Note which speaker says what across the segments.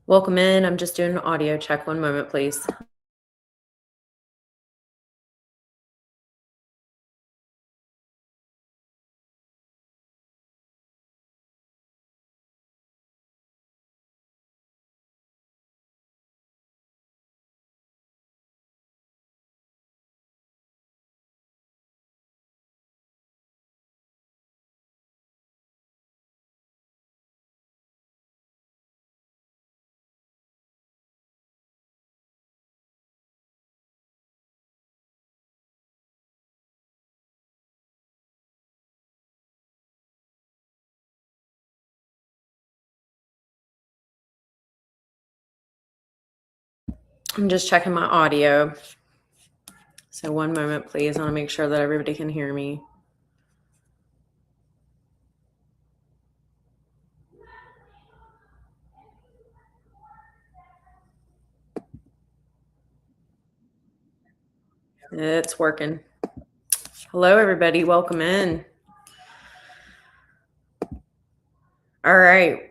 Speaker 1: Welcome in. I'm just doing an audio check. One moment, please. I'm just checking my audio. So one moment, please. I want to make sure that everybody can hear me. It's working. Hello, everybody. Welcome in. All right.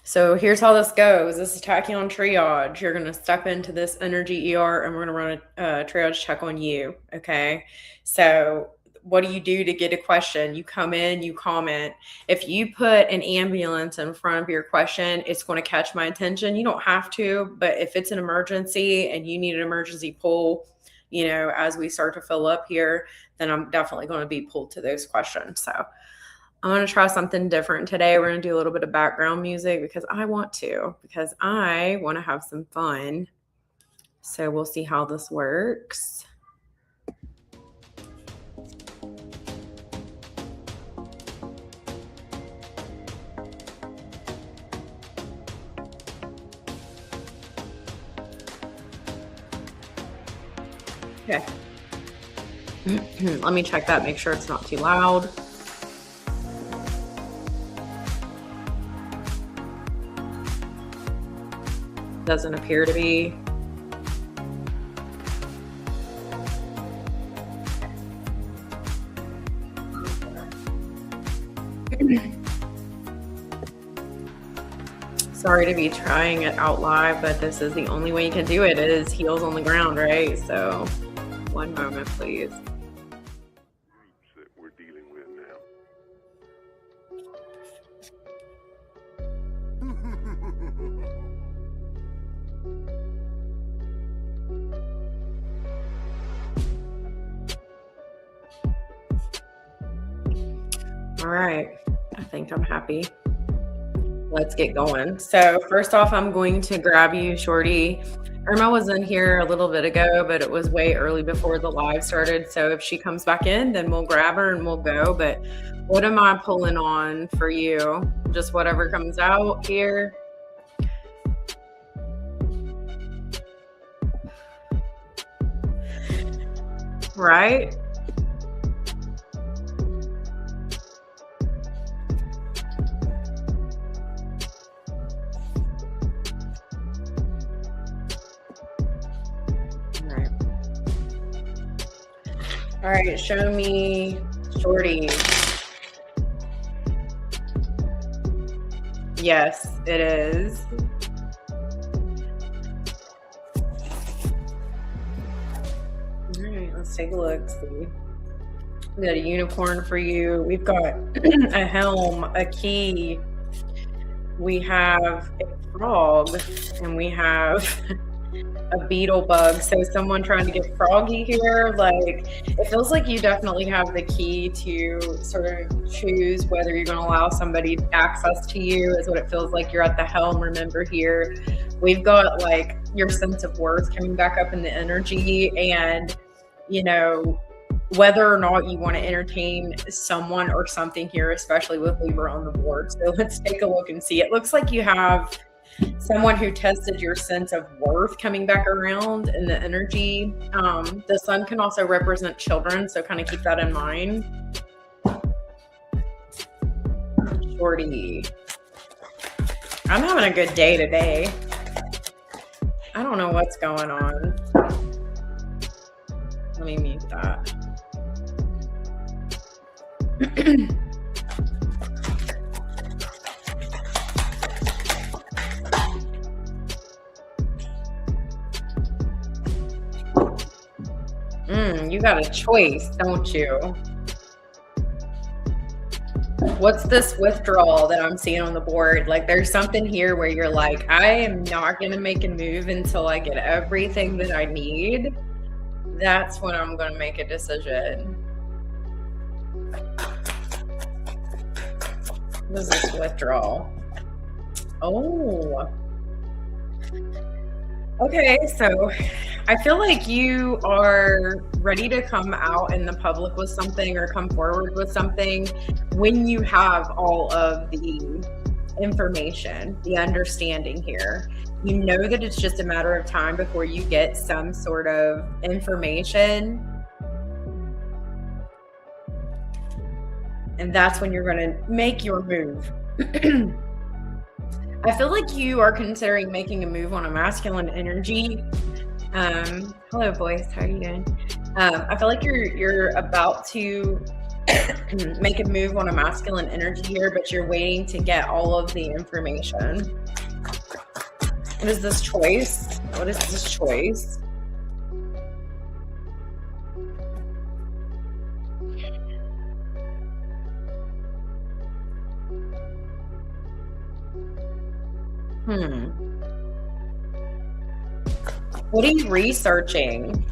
Speaker 1: So here's how this goes. This is Taccion Triage. You're going to step into this energy ER and we're going to run a triage check on you. Okay. So what do you do to get a question? You come in, you comment. If you put an ambulance in front of your question, it's going to catch my attention. You don't have to, but if it's an emergency and you need an emergency pull, as we start to fill up here, then I'm definitely going to be pulled to those questions. So I'm going to try something different today. We're going to do a little bit of background music because I want to have some fun. So we'll see how this works. Okay. Let me check that, make sure it's not too loud. Doesn't appear to be. Sorry to be trying it out live, but this is the only way you can do it, is heels on the ground, right? So one moment, please.
Speaker 2: Groups that we're dealing with now.
Speaker 1: All right, I think I'm happy. Let's get going. So first off, I'm going to grab you, Shorty. Irma was in here a little bit ago, but it was way early before the live started. So if she comes back in, then we'll grab her and we'll go. But what am I pulling on for you? Just whatever comes out here. Right? All right, show me Shorty. Yes, it is. All right, let's take a look. See. We got a unicorn for you. We've got a helm, a key. We have a frog, and we have a beetle bug. So someone trying to get froggy here, like it feels like you definitely have the key to sort of choose whether you're going to allow somebody access to you, is what it feels like. You're at the helm. Remember here, we've got like your sense of worth coming back up in the energy, and whether or not you want to entertain someone or something here, especially with Libra on the board. So let's take a look and see. It looks like you have someone who tested your sense of worth coming back around in the energy. The sun can also represent children, so kind of keep that in mind. Shorty. I'm having a good day today. I don't know what's going on. Let me mute that. you got a choice, don't you? What's this withdrawal that I'm seeing on the board? Like, there's something here where you're like, I am not going to make a move until I get everything that I need. That's when I'm going to make a decision. What is this withdrawal? Oh. Okay, so I feel like you are ready to come out in the public with something or come forward with something when you have all of the information, the understanding here. You know that it's just a matter of time before you get some sort of information. And that's when you're going to make your move. I feel like you are considering making a move on a masculine energy. Hello, boys. How are you doing? I feel like you're about to make a move on a masculine energy here, but you're waiting to get all of the information. What is this choice? What is this choice? What are you researching?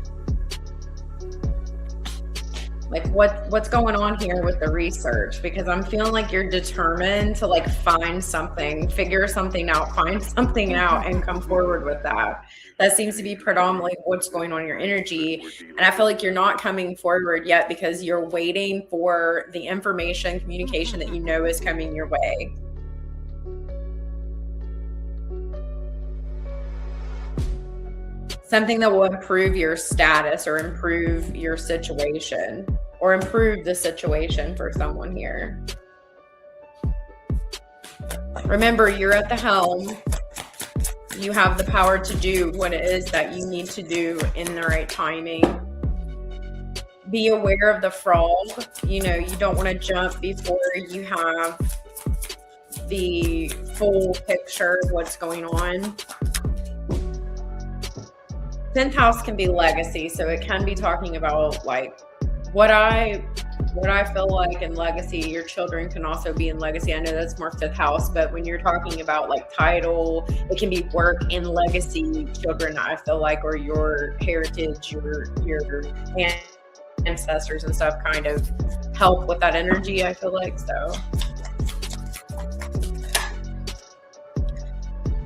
Speaker 1: Like what's going on here with the research? Because I'm feeling like you're determined to like find something, figure something out, find something out and come forward with that. That seems to be predominantly what's going on in your energy. And I feel like you're not coming forward yet because you're waiting for the information, communication that you know is coming your way. Something that will improve your status or improve your situation or improve the situation for someone here. Remember, you're at the helm. You have the power to do what it is that you need to do in the right timing. Be aware of the frog. You know, you don't want to jump before you have the full picture of what's going on. 10th house can be legacy, so it can be talking about like what I feel like in legacy. Your children can also be in legacy. I know that's more 5th house, but when you're talking about like title, it can be work in legacy children, I feel like, or your heritage, your ancestors and stuff kind of help with that energy, I feel like. So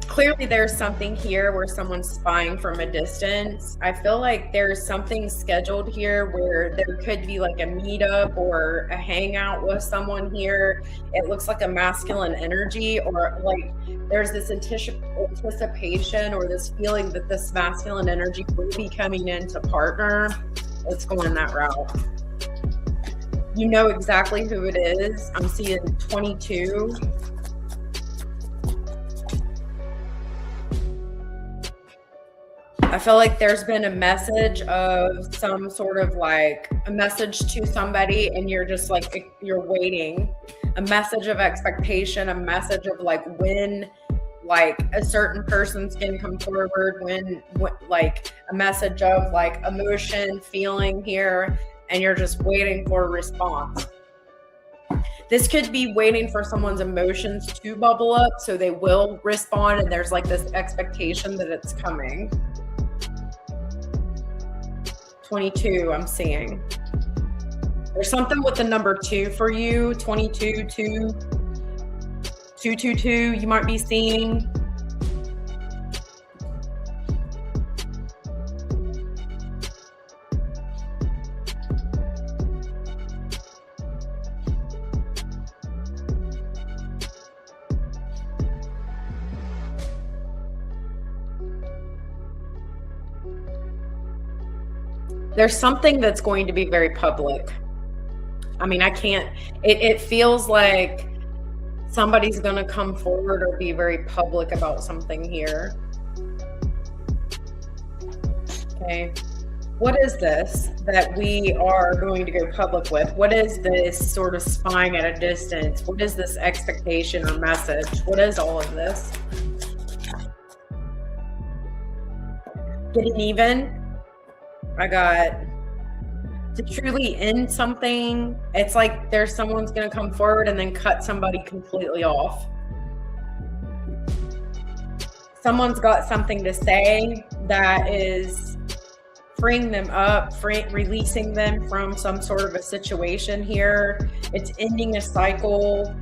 Speaker 1: clearly there's something here where someone's spying from a distance. I feel like there's something scheduled here where there could be like a meetup or a hangout with someone here. It looks like a masculine energy, or like there's this anticipation or this feeling that this masculine energy will be coming in to partner. Let's go in that route. You know exactly who it is. I'm seeing 22. I feel like there's been a message of some sort of like a message to somebody and you're just like, you're waiting. A message of expectation, a message of like when like a certain person's going to come forward, when like a message of like emotion, feeling here, and you're just waiting for a response. This could be waiting for someone's emotions to bubble up so they will respond, and there's like this expectation that it's coming. 22, I'm seeing. There's something with the number 2 for you, 22, 2, 222, you might be seeing. There's something that's going to be very public. I mean, it feels like somebody's going to come forward or be very public about something here. Okay. What is this that we are going to go public with? What is this sort of spying at a distance? What is this expectation or message? What is all of this? Getting even. I got to truly end something, it's like there's someone's going to come forward and then cut somebody completely off. Someone's got something to say that is freeing them up, releasing them from some sort of a situation here. It's ending a cycle.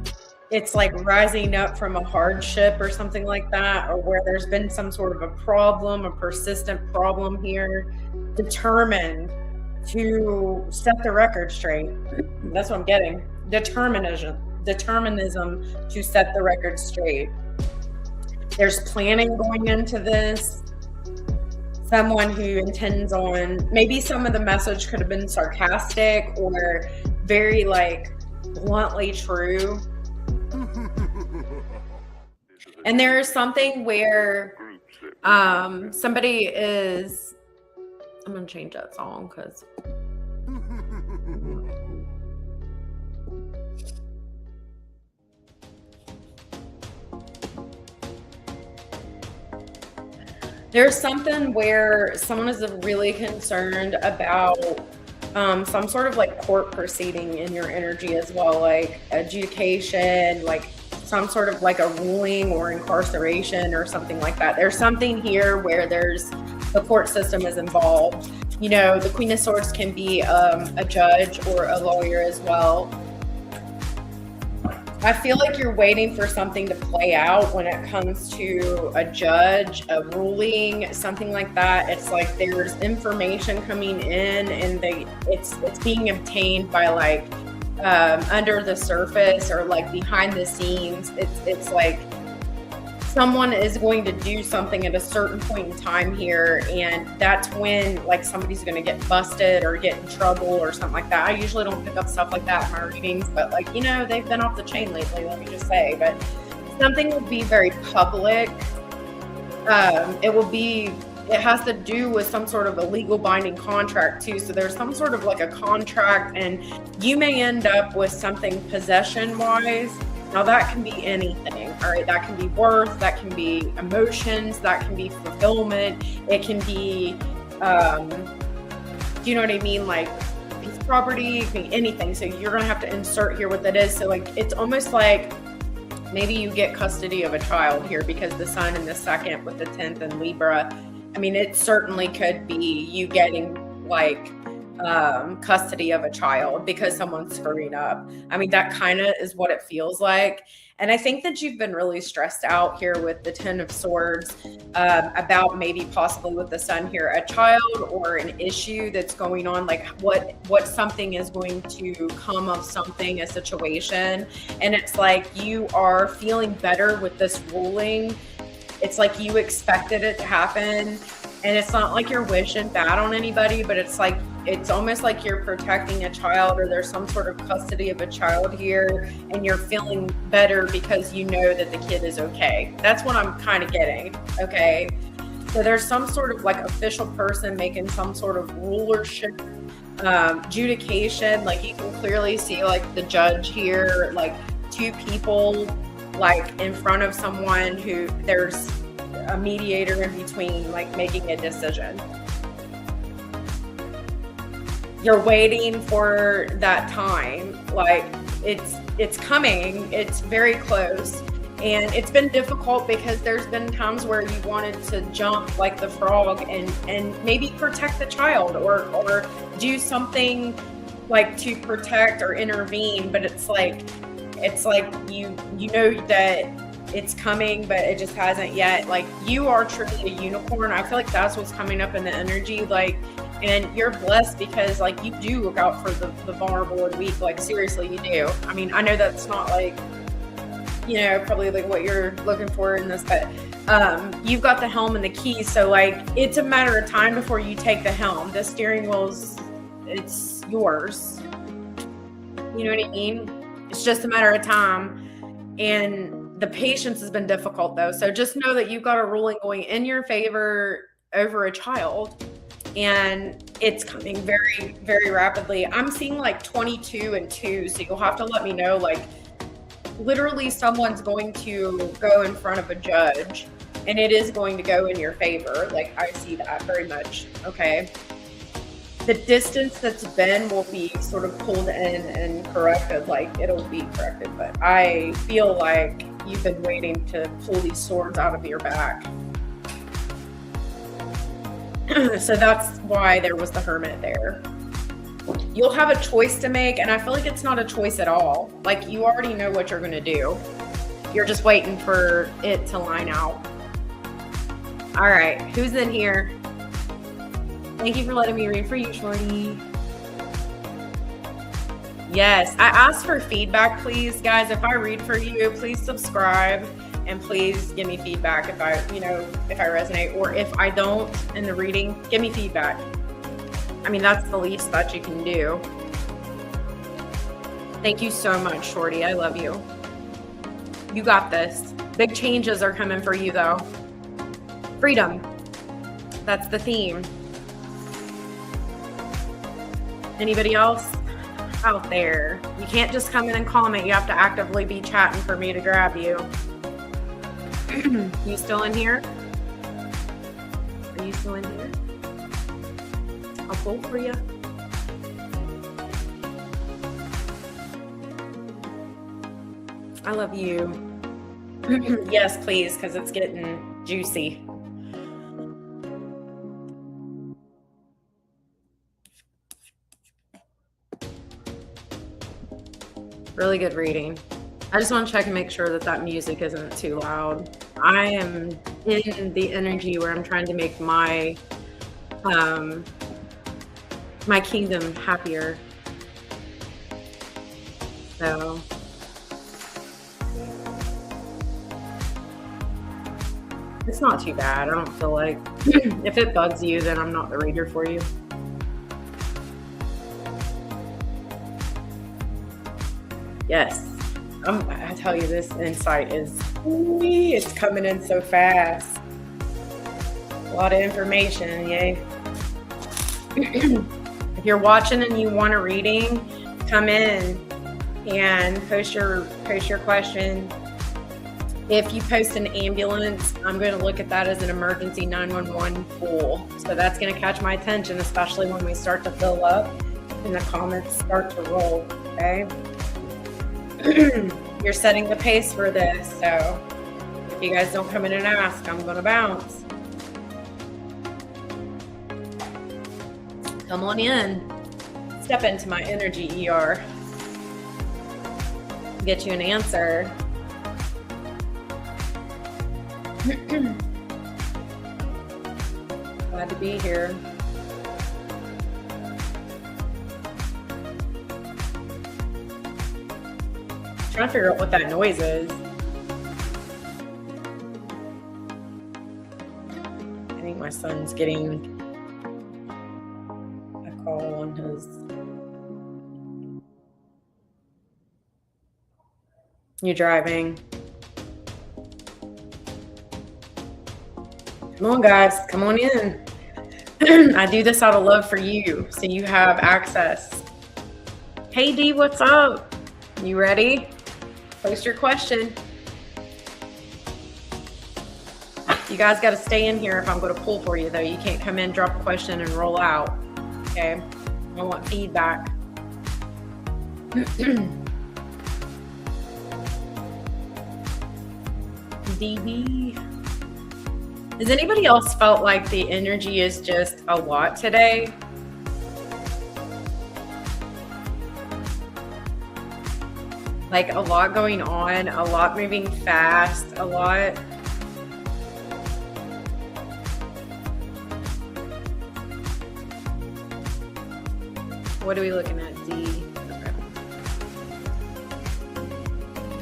Speaker 1: It's like rising up from a hardship or something like that, or where there's been some sort of a problem, a persistent problem here, determined to set the record straight. That's what I'm getting. Determinism to set the record straight. There's planning going into this. Someone who intends on, maybe some of the message could have been sarcastic or very like bluntly true. And there's something where somebody is, I'm going to change that song because there's something where someone is really concerned about some sort of like court proceeding in your energy as well, like adjudication, like some sort of like a ruling or incarceration or something like that. There's something here where there's the court system is involved. You know, the Queen of Swords can be a judge or a lawyer as well. I feel like you're waiting for something to play out when it comes to a judge, a ruling, something like that. It's like there's information coming in and it's being obtained by like under the surface or like behind the scenes. It's like someone is going to do something at a certain point in time here, and that's when like somebody's going to get busted or get in trouble or something like that. I usually don't pick up stuff like that in my readings, but like, you know, they've been off the chain lately, let me just say. But something will be very public. It has to do with some sort of a legal binding contract too. So there's some sort of like a contract, and you may end up with something possession wise. Now that can be anything, all right? That can be worth, that can be emotions, that can be fulfillment. It can be, do you know what I mean? Like piece of property, it can be anything. So you're gonna have to insert here what that is. So like, it's almost like maybe you get custody of a child here because the sun in the second with the 10th in Libra. I mean, it certainly could be you getting like custody of a child because someone's screwing up. I mean, that kind of is what it feels like. And I think that you've been really stressed out here with the 10 of Swords about maybe possibly with the sun here, a child or an issue that's going on, like what something is going to come of something, a situation. And it's like you are feeling better with this ruling. It's like you expected it to happen. And it's not like you're wishing bad on anybody, but it's like, it's almost like you're protecting a child, or there's some sort of custody of a child here, and you're feeling better because you know that the kid is okay. That's what I'm kind of getting, okay? So there's some sort of like official person making some sort of rulership, adjudication. Like you can clearly see like the judge here, like two people like in front of someone who there's a mediator in between, like making a decision. You're waiting for that time, like it's coming, it's very close. And it's been difficult because there's been times where you wanted to jump like the frog and maybe protect the child or do something like to protect or intervene, but it's like you know that it's coming, but it just hasn't yet. Like you are truly a unicorn. I feel like that's what's coming up in the energy. Like, and you're blessed because like you do look out for the vulnerable and weak. Like seriously, you do. I mean, I know that's not like, you know, probably like what you're looking for in this, but you've got the helm and the keys. So like, it's a matter of time before you take the helm. The steering wheel's, it's yours. You know what I mean? It's just a matter of time. And the patience has been difficult though. So just know that you've got a ruling going in your favor over a child, and it's coming very, very rapidly. I'm seeing like 22 and 2. So you'll have to let me know, like literally someone's going to go in front of a judge and it is going to go in your favor. Like I see that very much. Okay. the distance that's been will be sort of pulled in and corrected, like it'll be corrected. But I feel like you've been waiting to pull these swords out of your back. So that's why there was the Hermit there. You'll have a choice to make, and I feel like it's not a choice at all. Like, you already know what you're going to do. You're just waiting for it to line out. All right, who's in here? Thank you for letting me read for you, Shorty. Yes, I asked for feedback, please, guys. If I read for you, please subscribe and please give me feedback if I, if I resonate, or if I don't in the reading, give me feedback. I mean, that's the least that you can do. Thank you so much, Shorty. I love you. You got this. Big changes are coming for you, though. Freedom. That's the theme. Anybody else out there? You can't just come in and comment. You have to actively be chatting for me to grab you. You still in here? Are you still in here? I'll pull for you. I love you. Yes, please, because it's getting juicy. Really good reading. I just want to check and make sure that that music isn't too loud. I am in the energy where I'm trying to make my my kingdom happier. So it's not too bad. I don't feel like if it bugs you, then I'm not the reader for you. Yes. I tell you, this insight is, it's coming in so fast. A lot of information, yay. If you're watching and you want a reading, come in and post your question. If you post an ambulance, I'm going to look at that as an emergency 911 call. So that's going to catch my attention, especially when we start to fill up and the comments start to roll, okay? You're setting the pace for this, so if you guys don't come in and ask, I'm going to bounce. Come on in. Step into my energy ER. Get you an answer. Glad to be here. Trying to figure out what that noise is. I think my son's getting a call on his. You driving? Come on, guys. Come on in. I do this out of love for you, so you have access. Hey, D, what's up? You ready? Post your question. You guys got to stay in here if I'm going to pull for you, though. You can't come in, drop a question, and roll out. Okay? I want feedback. DB. Has anybody else felt like the energy is just a lot today? Like a lot going on, a lot moving fast, a lot. What are we looking at, D? Okay.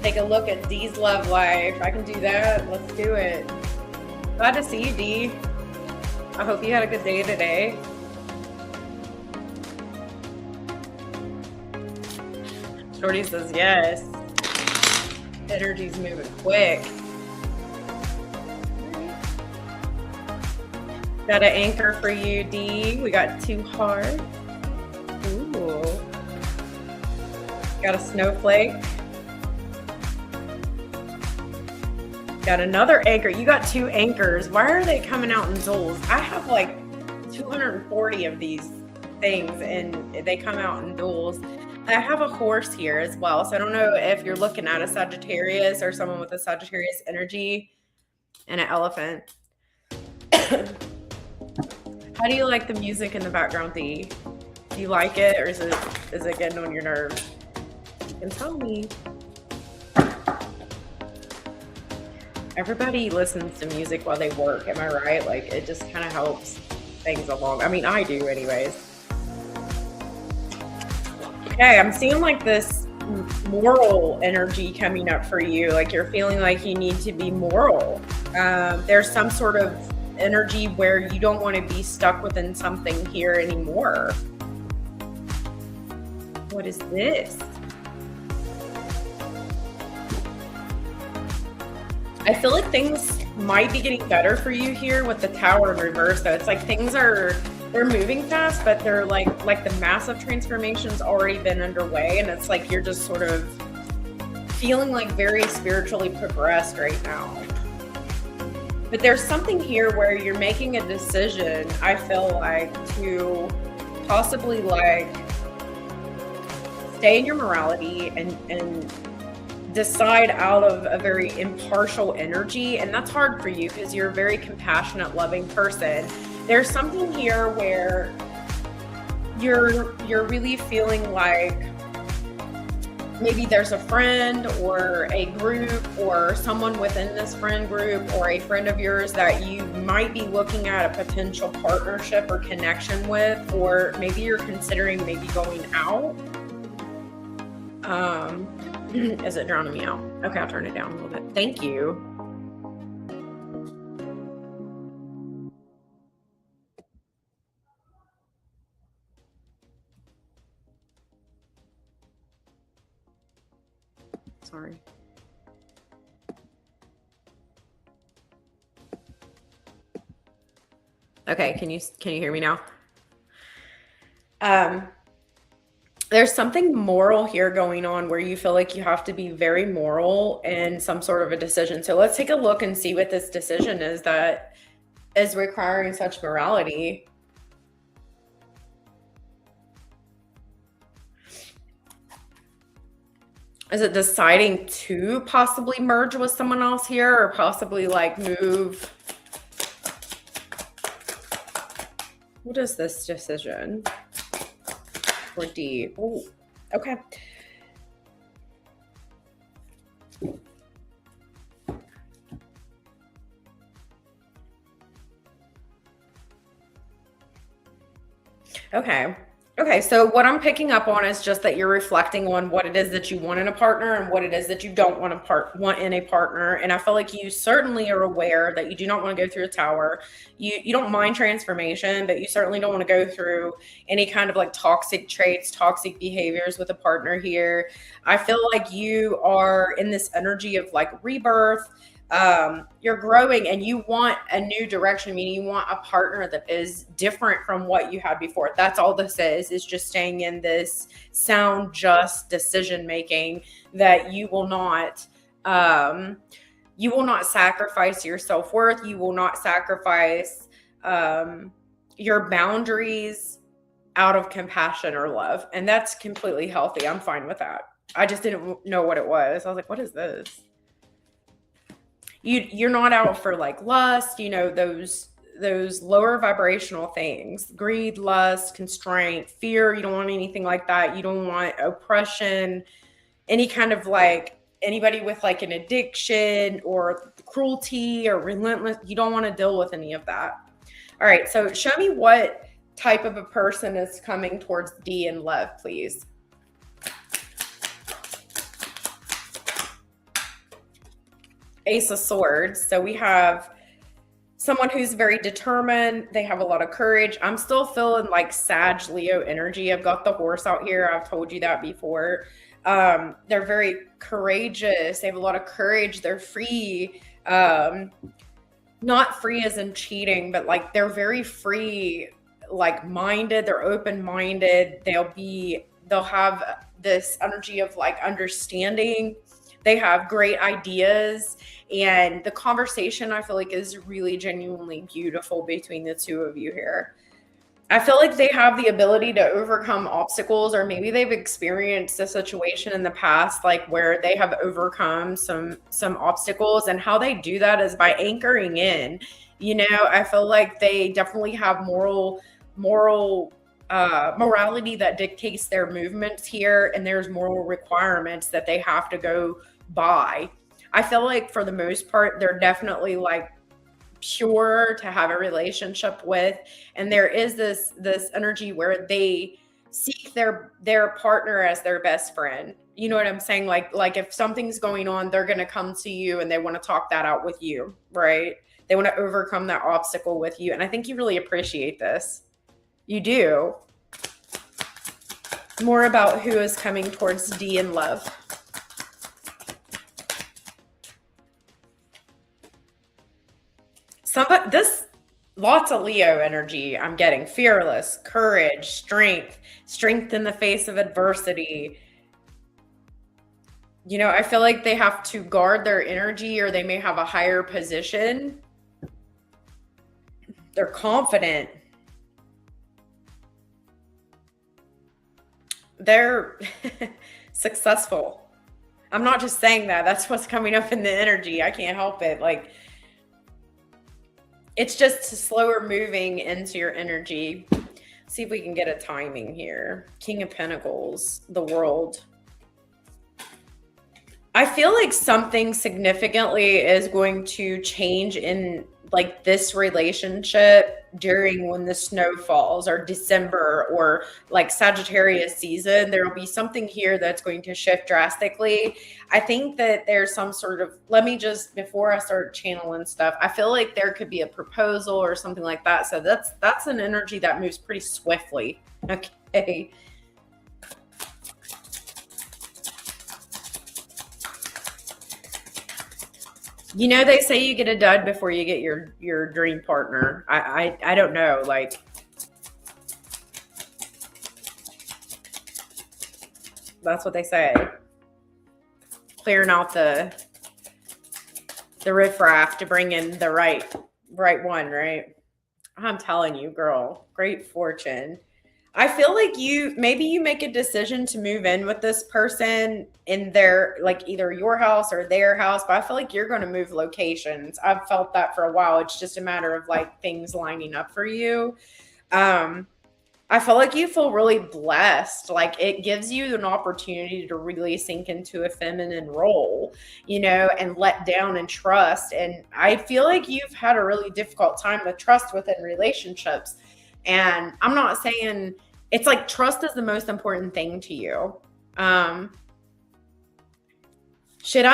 Speaker 1: Take a look at D's love life. I can do that. Let's do it. Glad to see you, D. I hope you had a good day today. Shorty says yes. Energy's moving quick. Got an anchor for you, D. We got 2 hearts. Ooh. Got a snowflake. Got another anchor. You got 2 anchors. Why are they coming out in Zols? I have like 240 of these things, and they come out in duels. I have a horse here as well, so I don't know if you're looking at a Sagittarius or someone with a Sagittarius energy, and an elephant. How do you like the music in the background, Dee? Do you like it, or is it getting on your nerves? You can tell me. Everybody listens to music while they work, am I right? Like, it just kind of helps things along. I mean, I do anyways. Okay, I'm seeing like this moral energy coming up for you. Like, you're feeling like you need to be moral. There's some sort of energy where you don't want to be stuck within something here anymore. What is this? I feel like things might be getting better for you here with the Tower in reverse, though. It's like they're moving fast, but they're like the massive transformation's already been underway, and it's like you're just sort of feeling like very spiritually progressed right now. But there's something here where you're making a decision, I feel like, to possibly like stay in your morality and decide out of a very impartial energy. And that's hard for you because you're a very compassionate, loving person. There's something here where you're really feeling like maybe there's a friend or a group or someone within this friend group or a friend of yours that you might be looking at a potential partnership or connection with, or maybe you're considering maybe going out. Is it drowning me out? Okay, I'll turn it down a little bit. Thank you. Sorry. Okay, can you hear me now? There's something moral here going on where you feel like you have to be very moral in some sort of a decision. So let's take a look and see what this decision is that is requiring such morality. Is it deciding to possibly merge with someone else here, or possibly like move? What is this decision? Or D? Oh, okay. Okay, so what I'm picking up on is just that you're reflecting on what it is that you want in a partner and what it is that you don't want in a partner. And I feel like you certainly are aware that you do not want to go through a tower. You don't mind transformation, but you certainly don't want to go through any kind of like toxic traits, toxic behaviors with a partner here. I feel like you are in this energy of like rebirth. You're growing and you want a new direction, meaning you want a partner that is different from what you had before. That's all this is just staying in this sound, just decision making that you will not sacrifice your self-worth. You will not sacrifice your boundaries out of compassion or love. And that's completely healthy. I'm fine with that. I just didn't know what it was. I was like, what is this? You're not out for like lust, those lower vibrational things, greed, lust, constraint, fear. You don't want anything like that. You don't want oppression, any kind of like anybody with like an addiction or cruelty or relentless. You don't want to deal with any of that. All right. So show me what type of a person is coming towards D in love, please. Ace of Swords. So we have someone who's very determined. They have a lot of courage. I'm still feeling like Sag Leo energy. I've got the horse out here. I've told you that before. They're very courageous. They have a lot of courage. They're free. Not free as in cheating, but like they're very free, like minded. They're open-minded. They'll have this energy of like understanding. They have great ideas, and the conversation I feel like is really genuinely beautiful between the two of you here. I feel like they have the ability to overcome obstacles, or maybe they've experienced a situation in the past, like where they have overcome some obstacles, and how they do that is by anchoring in. I feel like they definitely have morality that dictates their movements here, and there's moral requirements that they have to go by. I feel like for the most part, they're definitely like pure to have a relationship with, and there is this energy where they seek their partner as their best friend. You know what I'm saying? Like if something's going on, they're going to come to you and they want to talk that out with you, right? They want to overcome that obstacle with you, and I think you really appreciate this. You do. More about who is coming towards D in love. Lots of Leo energy I'm getting. Fearless, courage, strength in the face of adversity. I feel like they have to guard their energy, or they may have a higher position. They're confident. They're successful. I'm not just saying that. That's what's coming up in the energy. I can't help it. Like, it's just slower moving into your energy. See if we can get a timing here. King of Pentacles, the World. I feel like something significantly is going to change in like this relationship during when the snow falls, or December, or like Sagittarius season. There will be something here that's going to shift drastically. I think that there's some sort of, let me just, before I start channeling stuff, I feel like there could be a proposal or something like that. So that's an energy that moves pretty swiftly. Okay. They say you get a dud before you get your dream partner. I don't know, like, that's what they say. Clearing out the riffraff to bring in the right one, right? I'm telling you, girl, great fortune. I feel like maybe you make a decision to move in with this person in their, like, either your house or their house, but I feel like you're going to move locations. I've felt that for a while. It's just a matter of like things lining up for you. I feel like you feel really blessed. Like, it gives you an opportunity to really sink into a feminine role, and let down and trust. And I feel like you've had a really difficult time with trust within relationships. And I'm not saying, it's like trust is the most important thing to you. I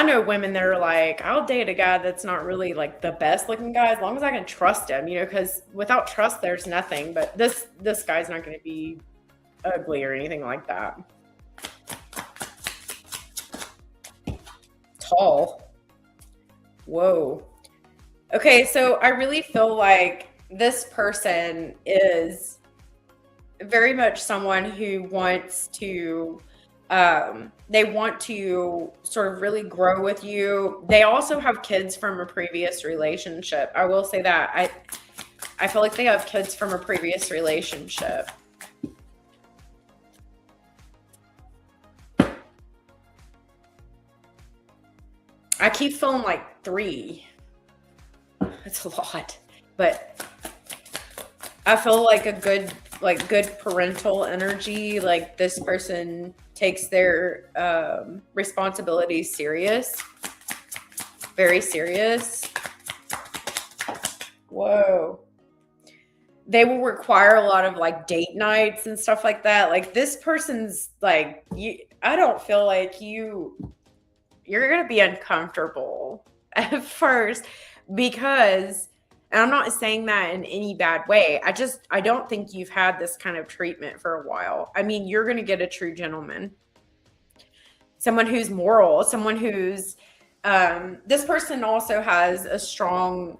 Speaker 1: know women that are like, I'll date a guy that's not really like the best looking guy, as long as I can trust him, because without trust, there's nothing. But this guy's not going to be ugly or anything like that. Tall. Whoa. Okay, so I really feel like this person is very much someone who wants to, they want to sort of really grow with you. They also have kids from a previous relationship. I will say that. I feel like they have kids from a previous relationship. I keep feeling like 3. It's a lot, but I feel like a good parental energy. Like, this person takes their responsibilities serious, very serious. Whoa. They will require a lot of like date nights and stuff like that. Like, this person's like, I don't feel like you're going to be uncomfortable at first, because, and I'm not saying that in any bad way, I don't think you've had this kind of treatment for a while. I mean, you're going to get a true gentleman, someone who's moral, someone who's, this person also has a strong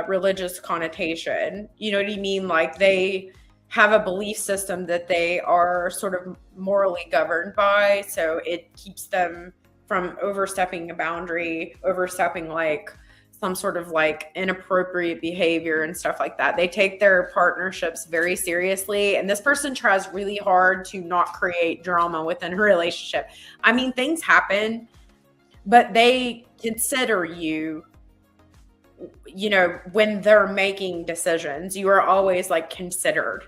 Speaker 1: religious connotation. You know what I mean? Like, they have a belief system that they are sort of morally governed by. So it keeps them from overstepping a boundary, overstepping like some sort of like inappropriate behavior and stuff like that. They take their partnerships very seriously, and this person tries really hard to not create drama within a relationship. I mean, things happen, but they consider you, you know, when they're making decisions. You are always like considered,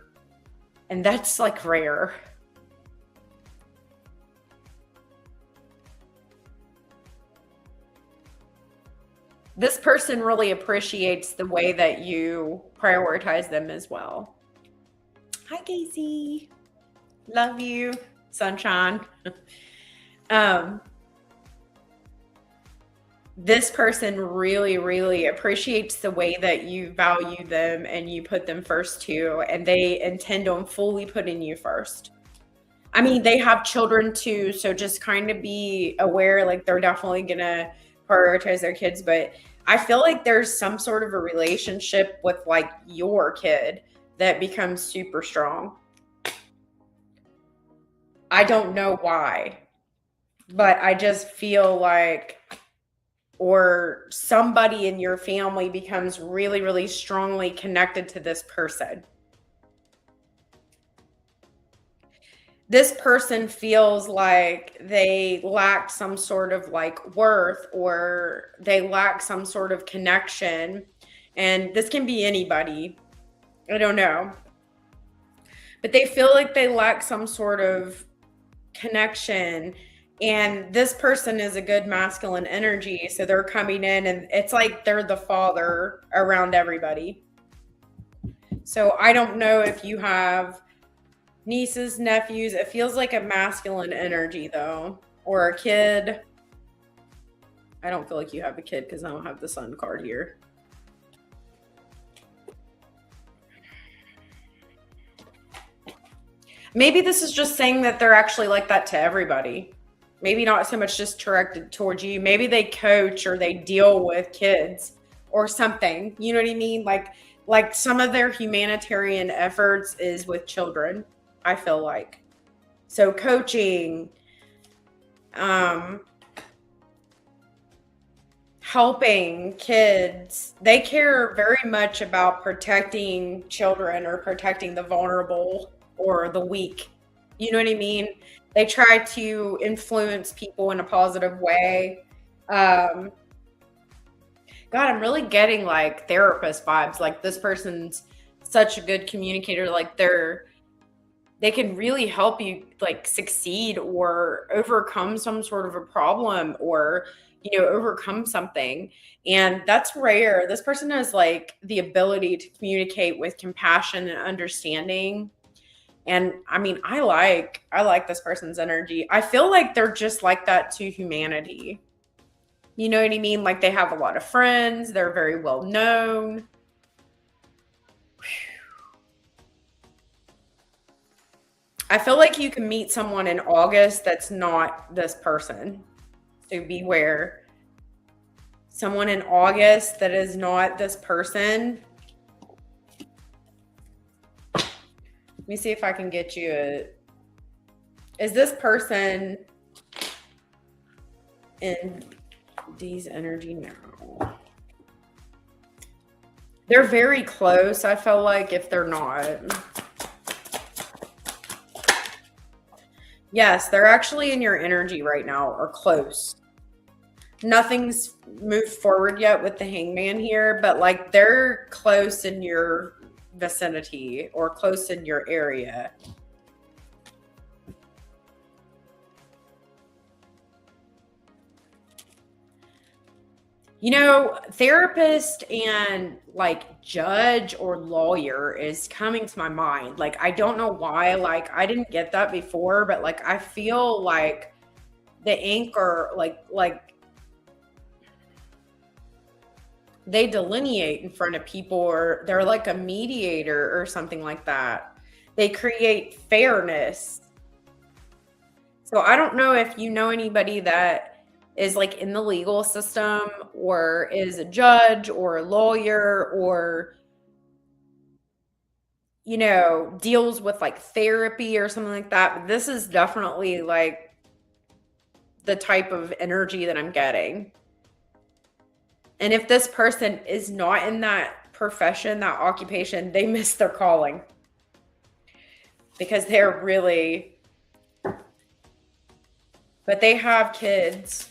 Speaker 1: and that's like rare. This person really appreciates the way that you prioritize them as well. Hi, Casey. Love you, sunshine. um, this person really, really appreciates the way that you value them and you put them first too, and they intend on fully putting you first. I mean, they have children too, so just kind of be aware, like they're definitely gonna prioritize their kids, but I feel like there's some sort of a relationship with like your kid that becomes super strong. I don't know why, but I just feel like, or somebody in your family becomes really, really strongly connected to this person. This person feels like they lack some sort of like worth, or they lack some sort of connection. And this can be anybody. I don't know. But they feel like they lack some sort of connection. And this person is a good masculine energy. So they're coming in and it's like they're the father around everybody. So I don't know if you have nieces, nephews. It feels like a masculine energy though, or a kid. I don't feel like you have a kid because I don't have the sun card here. Maybe this is just saying that they're actually like that to everybody. Maybe not so much just directed towards you. Maybe they coach or they deal with kids or something. You know what I mean? Like some of their humanitarian efforts is with children, I feel like. So coaching, helping kids, they care very much about protecting children or protecting the vulnerable or the weak. You know what I mean? They try to influence people in a positive way. God, I'm really getting like therapist vibes. Like this person's such a good communicator. Like they can really help you like succeed or overcome some sort of a problem, or overcome something. And that's rare. This person has like the ability to communicate with compassion and understanding. And I mean, I like this person's energy. I feel like they're just like that to humanity. You know what I mean? Like they have a lot of friends, they're very well known. I feel like you can meet someone in August that's not this person. So beware. Someone in August that is not this person. Let me see if I can get you is this person in D's energy now? They're very close, I feel like, if they're not. Yes, they're actually in your energy right now, or close. Nothing's moved forward yet with the hangman here, but like they're close in your vicinity or close in your area. Therapist and like judge or lawyer is coming to my mind. Like, I don't know why, like I didn't get that before, but like I feel like the anchor, like they delineate in front of people, or they're like a mediator or something like that. They create fairness. So I don't know if you know anybody that is like in the legal system or is a judge or a lawyer, or deals with like therapy or something like that. But this is definitely like the type of energy that I'm getting. And if this person is not in that profession, that occupation, they miss their calling. Because they're really, but they have kids.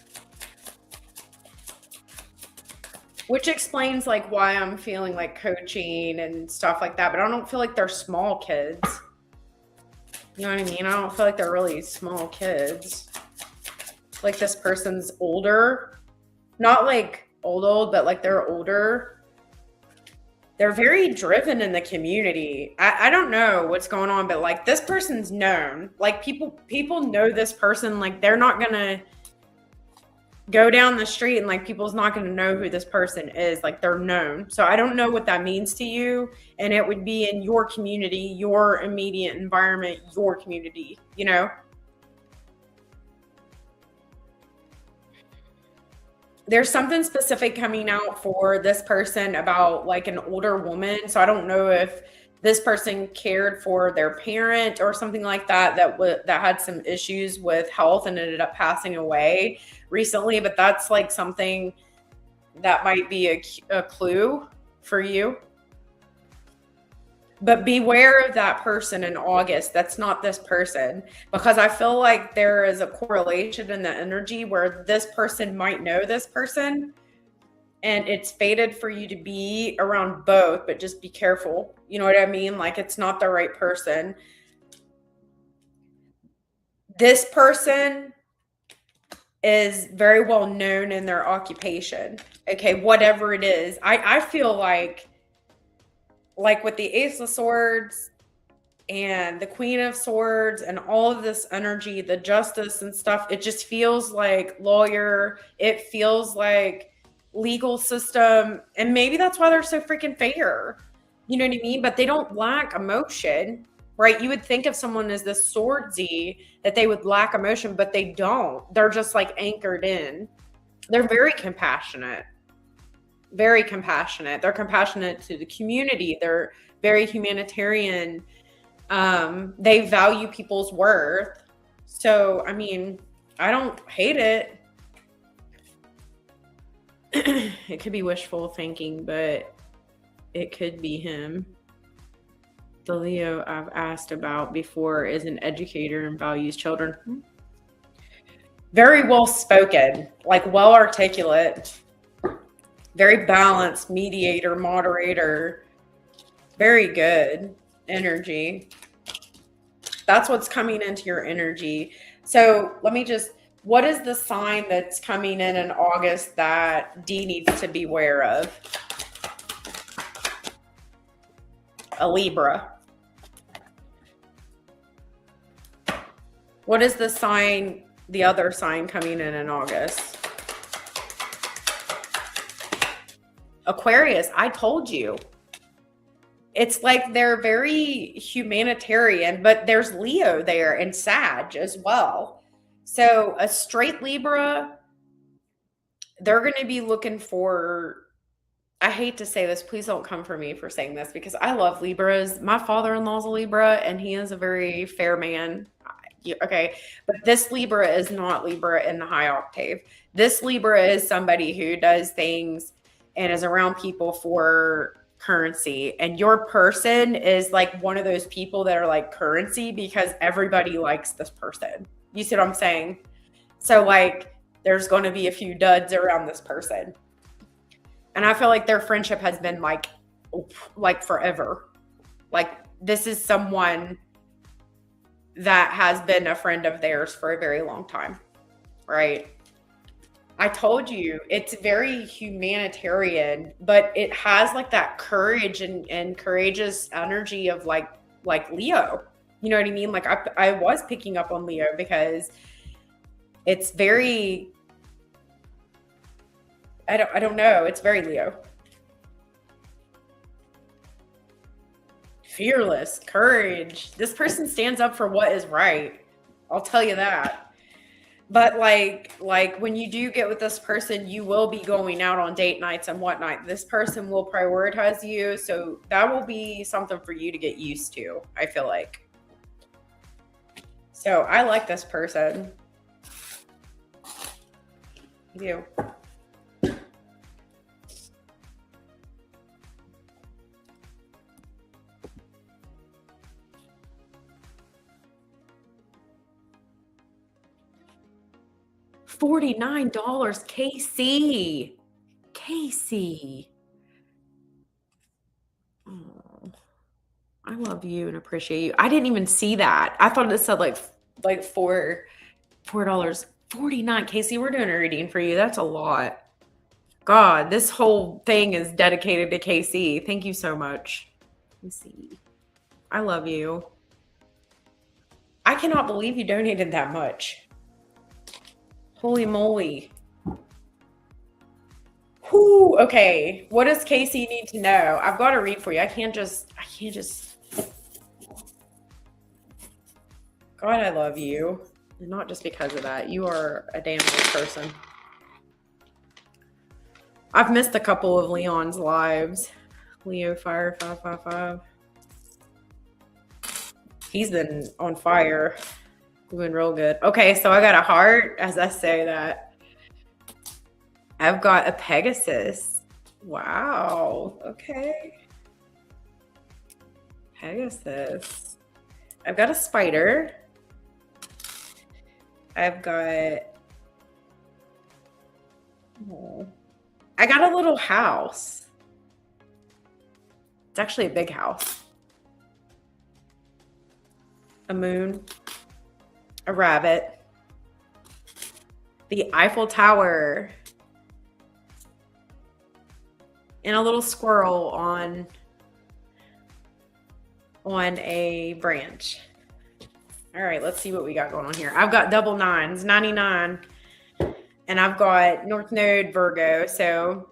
Speaker 1: Which explains like why I'm feeling like coaching and stuff like that. But I don't feel like they're small kids. You know what I mean? I don't feel like they're really small kids. Like this person's older. Not like old, but like they're older. They're very driven in the community. I don't know what's going on, but like this person's known. Like people know this person. Like they're not gonna go down the street and like people's not gonna know who this person is. Like they're known. So I don't know what that means to you. And it would be in your community, your immediate environment, your community, you know? There's something specific coming out for this person about like an older woman. So I don't know if this person cared for their parent or something like that that had some issues with health and ended up passing away recently. But that's like something that might be a clue for you. But beware of that person in August. That's not this person, because I feel like there is a correlation in the energy where this person might know this person and it's fated for you to be around both, but just be careful. You know what I mean? Like it's not the right person. This person is very well known in their occupation. Okay, whatever it is. I feel like with the Ace of Swords and the Queen of Swords and all of this energy, the justice and stuff, it just feels like lawyer. It feels like legal system. And maybe that's why they're so freaking fair. You know what I mean? But they don't lack emotion, right? You would think of someone as this swordsy that they would lack emotion, but they don't. They're just like anchored in. They're very compassionate. Very compassionate. They're compassionate to the community. They're very humanitarian. They value people's worth. So, I mean, I don't hate it. It could be wishful thinking, but it could be him. The Leo I've asked about before is an educator and values children. Very well spoken, like well articulate. Very balanced, mediator, moderator, very good energy. That's what's coming into your energy. So what is the sign that's coming in August that Dee needs to be aware of? A Libra. What is the other sign coming in August? Aquarius, I told you. It's like they're very humanitarian, but there's Leo there and Sag as well. So a straight Libra, they're going to be looking for, I hate to say this, please don't come for me for saying this because I love Libras. My father-in-law's a Libra and he is a very fair man. Okay, but this Libra is not Libra in the high octave. This Libra is somebody who does things and is around people for currency. And your person is like one of those people that are like currency because everybody likes this person. You see what I'm saying? So like there's going to be a few duds around this person. And I feel like their friendship has been like forever. Like this is someone that has been a friend of theirs for a very long time, right? I told you it's very humanitarian, but it has like that courage and courageous energy of like Leo. You know what I mean? Like I was picking up on Leo because it's very, I don't know. It's very Leo. Fearless, courage. This person stands up for what is right. I'll tell you that. But like when you do get with this person, you will be going out on date nights and whatnot. This person will prioritize you. So that will be something for you to get used to, I feel like. So I like this person. I do. $49, Casey. Casey. Oh, I love you and appreciate you. I didn't even see that. I thought it said like $4. $49. Casey, we're doing a reading for you. That's a lot. God, this whole thing is dedicated to Casey. Thank you so much. Let me see. I love you. I cannot believe you donated that much. Holy moly. Whoo, okay. What does Casey need to know? I've got to read for you. I can't just. God, I love you. And not just because of that. You are a damn good person. I've missed a couple of Leon's lives. Leo Fire 555. He's been on fire. Doing real good. Okay, so I got a heart as I say that. I've got a Pegasus. Wow. Okay. Pegasus. I've got a spider. I've got... Oh. I got a little house. It's actually a big house. A moon. A rabbit. The Eiffel Tower. And a little squirrel on a branch. All right, let's see what we got going on here. I've got double nines, 99. And I've got North Node Virgo. So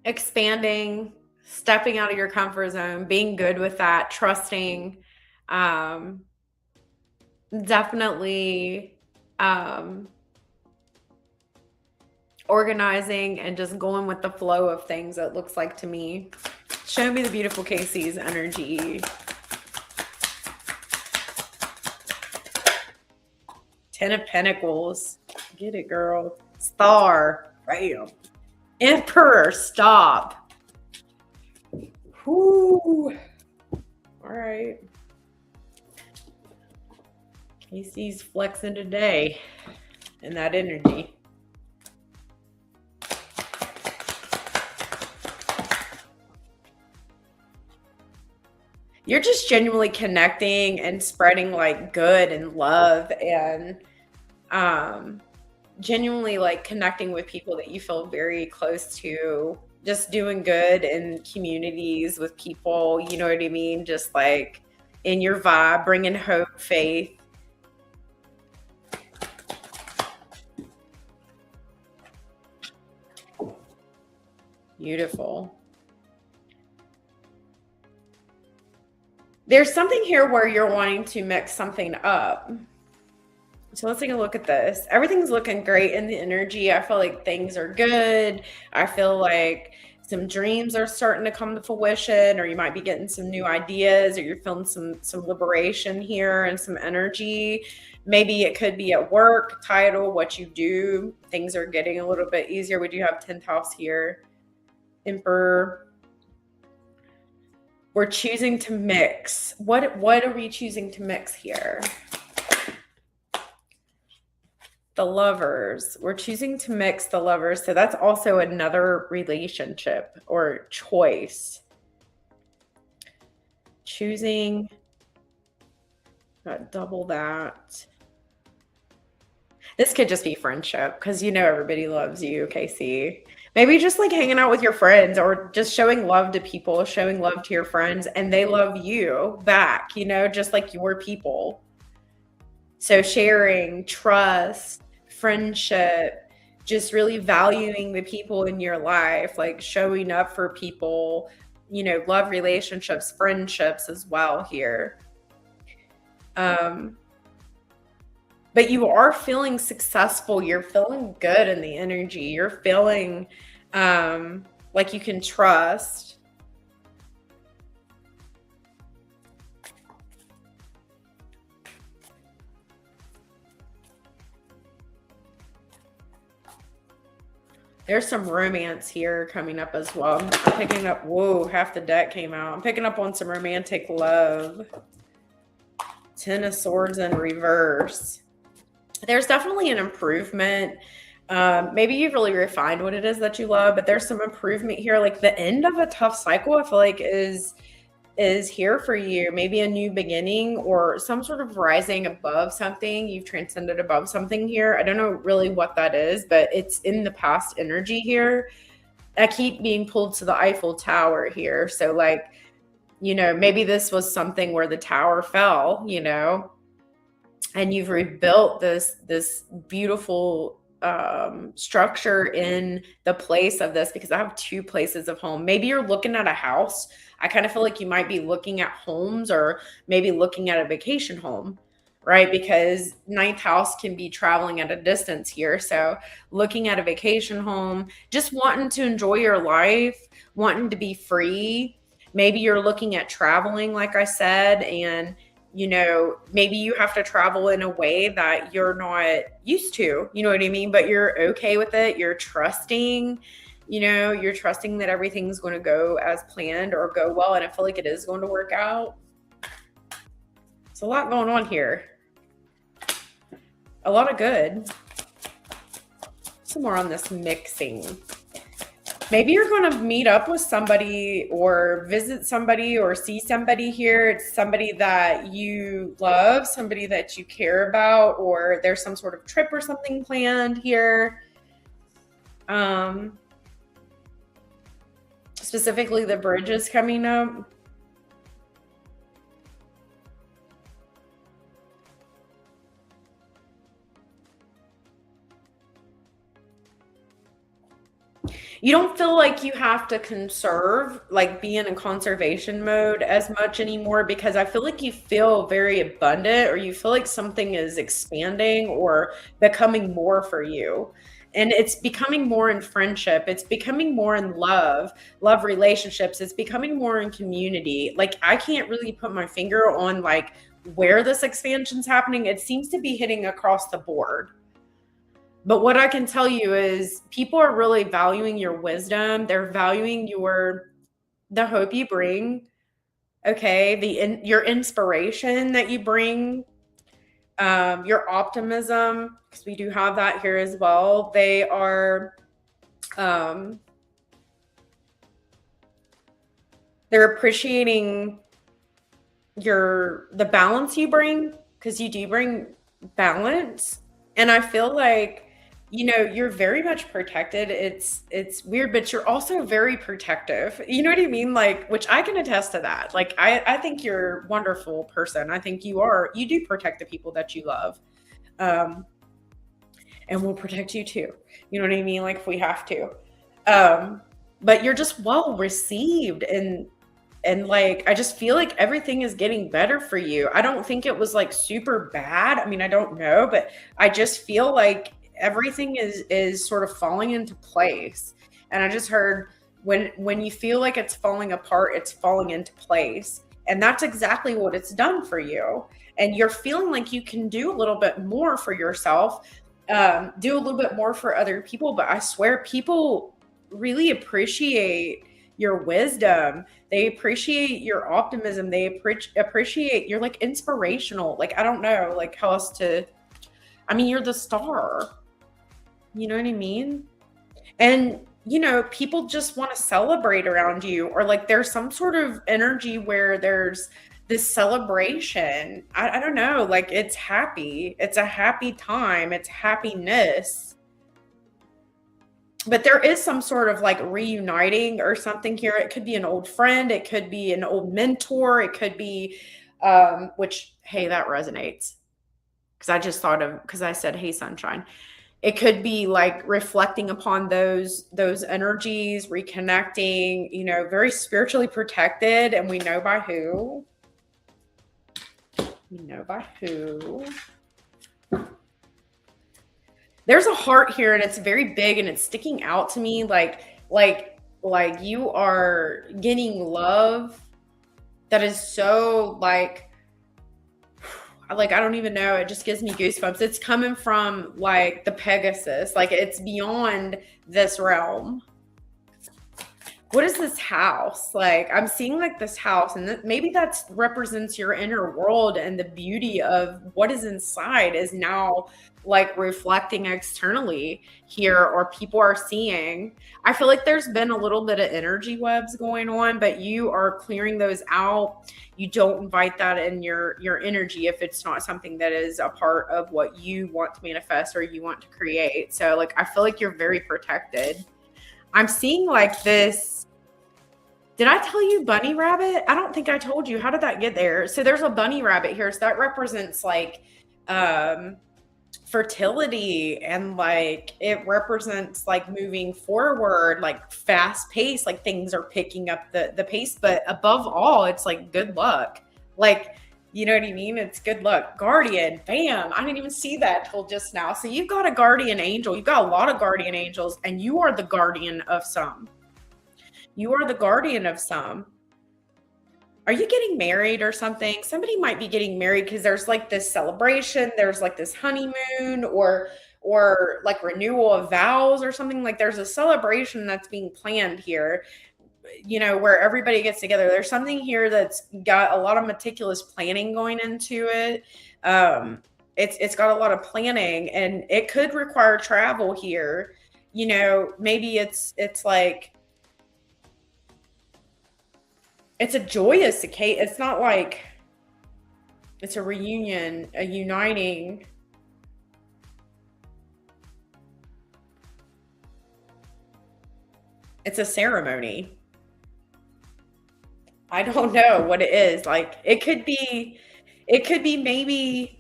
Speaker 1: expanding, stepping out of your comfort zone, being good with that, trusting, definitely organizing and just going with the flow of things, it looks like to me. Show me the beautiful Casey's energy. 10 of Pentacles. Get it, girl. Star. Bam. Emperor. Stop. Whoo. All right. Casey's flexing today in that energy. You're just genuinely connecting and spreading like good and love and genuinely like connecting with people that you feel very close to, just doing good in communities with people, you know what I mean? Just like in your vibe, bringing hope, faith. Beautiful. There's something here where you're wanting to mix something up. So let's take a look at this. Everything's looking great in the energy. I feel like things are good. I feel like some dreams are starting to come to fruition, or you might be getting some new ideas, or you're feeling some liberation here and some energy. Maybe it could be at work, title, what you do. Things are getting a little bit easier. We do have 10th house here. Emperor. We're choosing to mix. What are we choosing to mix here? The Lovers. We're choosing to mix the Lovers. So that's also another relationship or choice. Choosing. Got double that. This could just be friendship because you know everybody loves you, Casey. Maybe just like hanging out with your friends or just showing love to people, showing love to your friends, and they love you back, you know, just like your people. So sharing, trust, friendship, just really valuing the people in your life, like showing up for people, you know, love relationships, friendships as well here. But you are feeling successful. You're feeling good in the energy. You're feeling like you can trust. There's some romance here coming up as well. I'm picking up, whoa, half the deck came out. I'm picking up on some romantic love. 10 of Swords in reverse. there's definitely an improvement. Maybe you've really refined what it is that you love, but there's some improvement here. Like the end of a tough cycle, I feel like is here for you. Maybe a new beginning or some sort of rising above something. You've transcended above something here. I don't know really what that is, but it's in the past energy here. I keep being pulled to the Eiffel Tower here. So like, maybe this was something where the tower fell, and you've rebuilt this beautiful structure in the place of this, because I have two places of home. Maybe you're looking at a house. I kind of feel like you might be looking at homes, or maybe looking at a vacation home, right? Because ninth house can be traveling at a distance here. So looking at a vacation home, just wanting to enjoy your life, wanting to be free. Maybe you're looking at traveling, like I said, and maybe you have to travel in a way that you're not used to, you know what I mean? But you're okay with it. You're trusting, you're trusting that everything's going to go as planned or go well. And I feel like it is going to work out. It's a lot going on here. A lot of good. Some more on this mixing. Maybe you're going to meet up with somebody or visit somebody or see somebody here. It's somebody that you love, somebody that you care about, or there's some sort of trip or something planned here. Specifically, the bridge is coming up. You don't feel like you have to conserve, like be in a conservation mode as much anymore, because I feel like you feel very abundant, or you feel like something is expanding or becoming more for you. And it's becoming more in friendship. It's becoming more in love relationships. It's becoming more in community. Like I can't really put my finger on like where this expansion's happening. It seems to be hitting across the board. But what I can tell you is people are really valuing your wisdom. They're valuing the hope you bring, okay, your inspiration that you bring, your optimism, because we do have that here as well. They are they're appreciating the balance you bring, because you do bring balance. And I feel like you're very much protected. It's weird, but you're also very protective. You know what I mean? Like, which I can attest to that. Like, I think you're a wonderful person. I think you do protect the people that you love. And we'll protect you too. You know what I mean? Like if we have to. But you're just well received, and like I just feel like everything is getting better for you. I don't think it was like super bad. I mean, I don't know, but I just feel like everything is sort of falling into place. And I just heard when you feel like it's falling apart, it's falling into place. And that's exactly what it's done for you. And you're feeling like you can do a little bit more for yourself, do a little bit more for other people. But I swear people really appreciate your wisdom. They appreciate your optimism. They appreciate you're like inspirational. Like, I don't know, like how else to, I mean, you're the star. You know what I mean? And, people just want to celebrate around you, or like there's some sort of energy where there's this celebration. I don't know, like it's happy. It's a happy time. It's happiness. But there is some sort of like reuniting or something here. It could be an old friend. It could be an old mentor. It could be, which, hey, that resonates. Because I just thought of, because I said, hey, sunshine. It could be like reflecting upon those energies, reconnecting, very spiritually protected. And we know by who. We know by who. There's a heart here, and it's very big, and it's sticking out to me like you are getting love that is so like I don't even know, it just gives me goosebumps. It's coming from like the Pegasus, like it's beyond this realm. What is this house? Like I'm seeing like this house, and maybe that represents your inner world, and the beauty of what is inside is now like reflecting externally here, or people are seeing. I feel like there's been a little bit of energy webs going on, but you are clearing those out. You don't invite that in your energy if it's not something that is a part of what you want to manifest or you want to create. So like I feel like you're very protected. I'm seeing like this. Did I tell you bunny rabbit? I don't think I told you. How did that get there? So there's a bunny rabbit here. So that represents like fertility, and like it represents like moving forward, like fast pace, like things are picking up the pace. But above all, it's like good luck. Like, you know what I mean? It's good luck. Guardian, bam. I didn't even see that till just now. So you've got a guardian angel. You've got a lot of guardian angels, and you are the guardian of some. You are the guardian of some. Are you getting married or something? Somebody might be getting married because there's like this celebration, there's like this honeymoon or like renewal of vows or something. Like there's a celebration that's being planned here, you know, where everybody gets together. There's something here that's got a lot of meticulous planning going into it. It's got a lot of planning, and it could require travel here. You know, maybe it's like it's a joyous occasion. It's not like it's a reunion, a uniting. It's a ceremony. I don't know what it is. Like it could be maybe,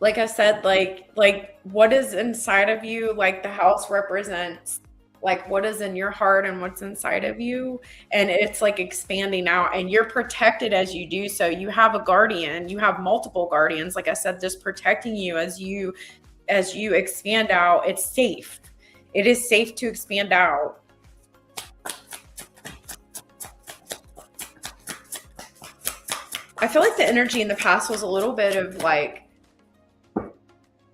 Speaker 1: like I said, like what is inside of you, like the house represents like what is in your heart and what's inside of you, and it's like expanding out, and you're protected as you do so. You have a guardian, you have multiple guardians, like I said, just protecting you as you expand out. It's safe. It is safe to expand out. I feel like the energy in the past was a little bit of like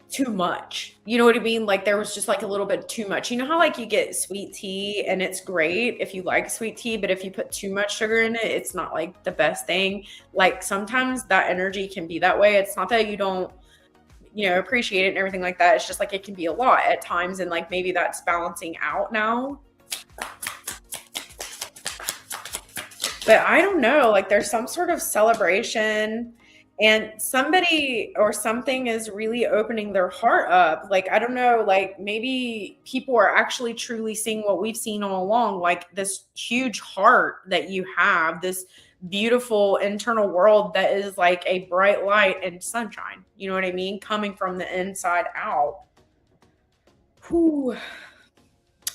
Speaker 1: too much. You know what I mean? Like there was just like a little bit too much. You know how like you get sweet tea and it's great if you like sweet tea, but if you put too much sugar in it, it's not like the best thing. Like sometimes that energy can be that way. It's not that you don't, you know, appreciate it and everything like that. It's just like it can be a lot at times, and like maybe that's balancing out now. But I don't know, like there's some sort of celebration, and somebody or something is really opening their heart up. Like, I don't know, like maybe people are actually truly seeing what we've seen all along, like this huge heart that you have, this beautiful internal world that is like a bright light and sunshine. You know what I mean? Coming from the inside out. Whew.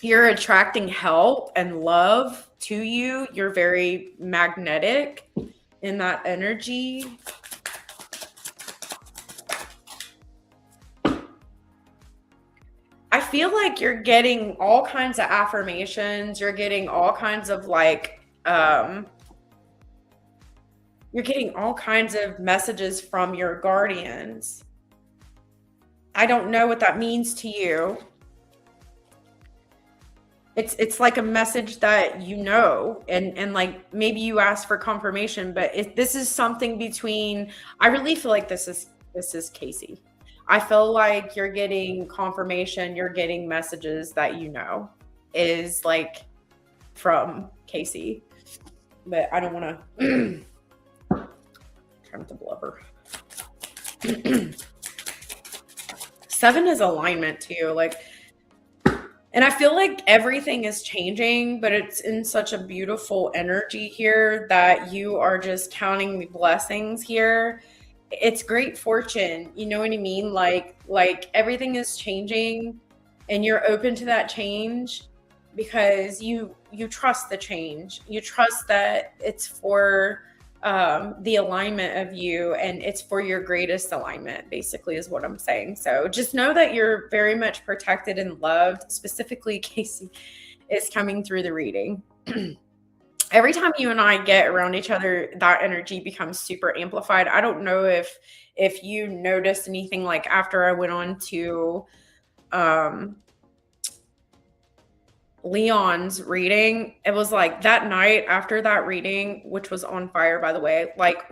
Speaker 1: You're attracting help and love to you. You're very magnetic in that energy. I feel like you're getting all kinds of affirmations. You're getting all kinds of like, you're getting all kinds of messages from your guardians. I don't know what that means to you. It's like a message that you know, and like maybe you ask for confirmation, but this is something between. I really feel like this is Casey. I feel like you're getting confirmation, you're getting messages that you know is like from Casey, but I don't want to trying to blubber. 7 is alignment too, like. And I feel like everything is changing, but it's in such a beautiful energy here that you are just counting the blessings here. It's great fortune. You know what I mean? Like everything is changing, and you're open to that change because you trust the change. You trust that it's for the alignment of you, and it's for your greatest alignment, basically, is what I'm saying. So just know that you're very much protected and loved. Specifically, Casey is coming through the reading. Every time you and I get around each other, that energy becomes super amplified. I don't know if you noticed anything, like after I went on to Leon's reading, it was like that night after that reading, which was on fire, by the way, like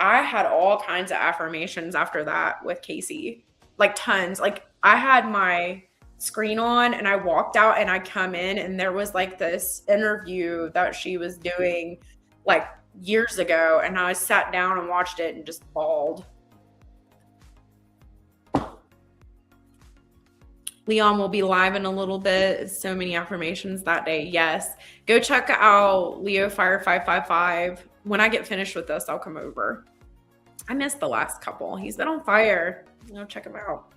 Speaker 1: I had all kinds of affirmations after that with Casey. like tons. Like I had my screen on and I walked out and I come in and there was like this interview that she was doing like years ago, and I sat down and watched it and just bawled. Leon will be live in a little bit. So many affirmations that day. Yes. Go check out Leo Fire 555. When I get finished with this, I'll come over. I missed the last couple. He's been on fire. Check him out.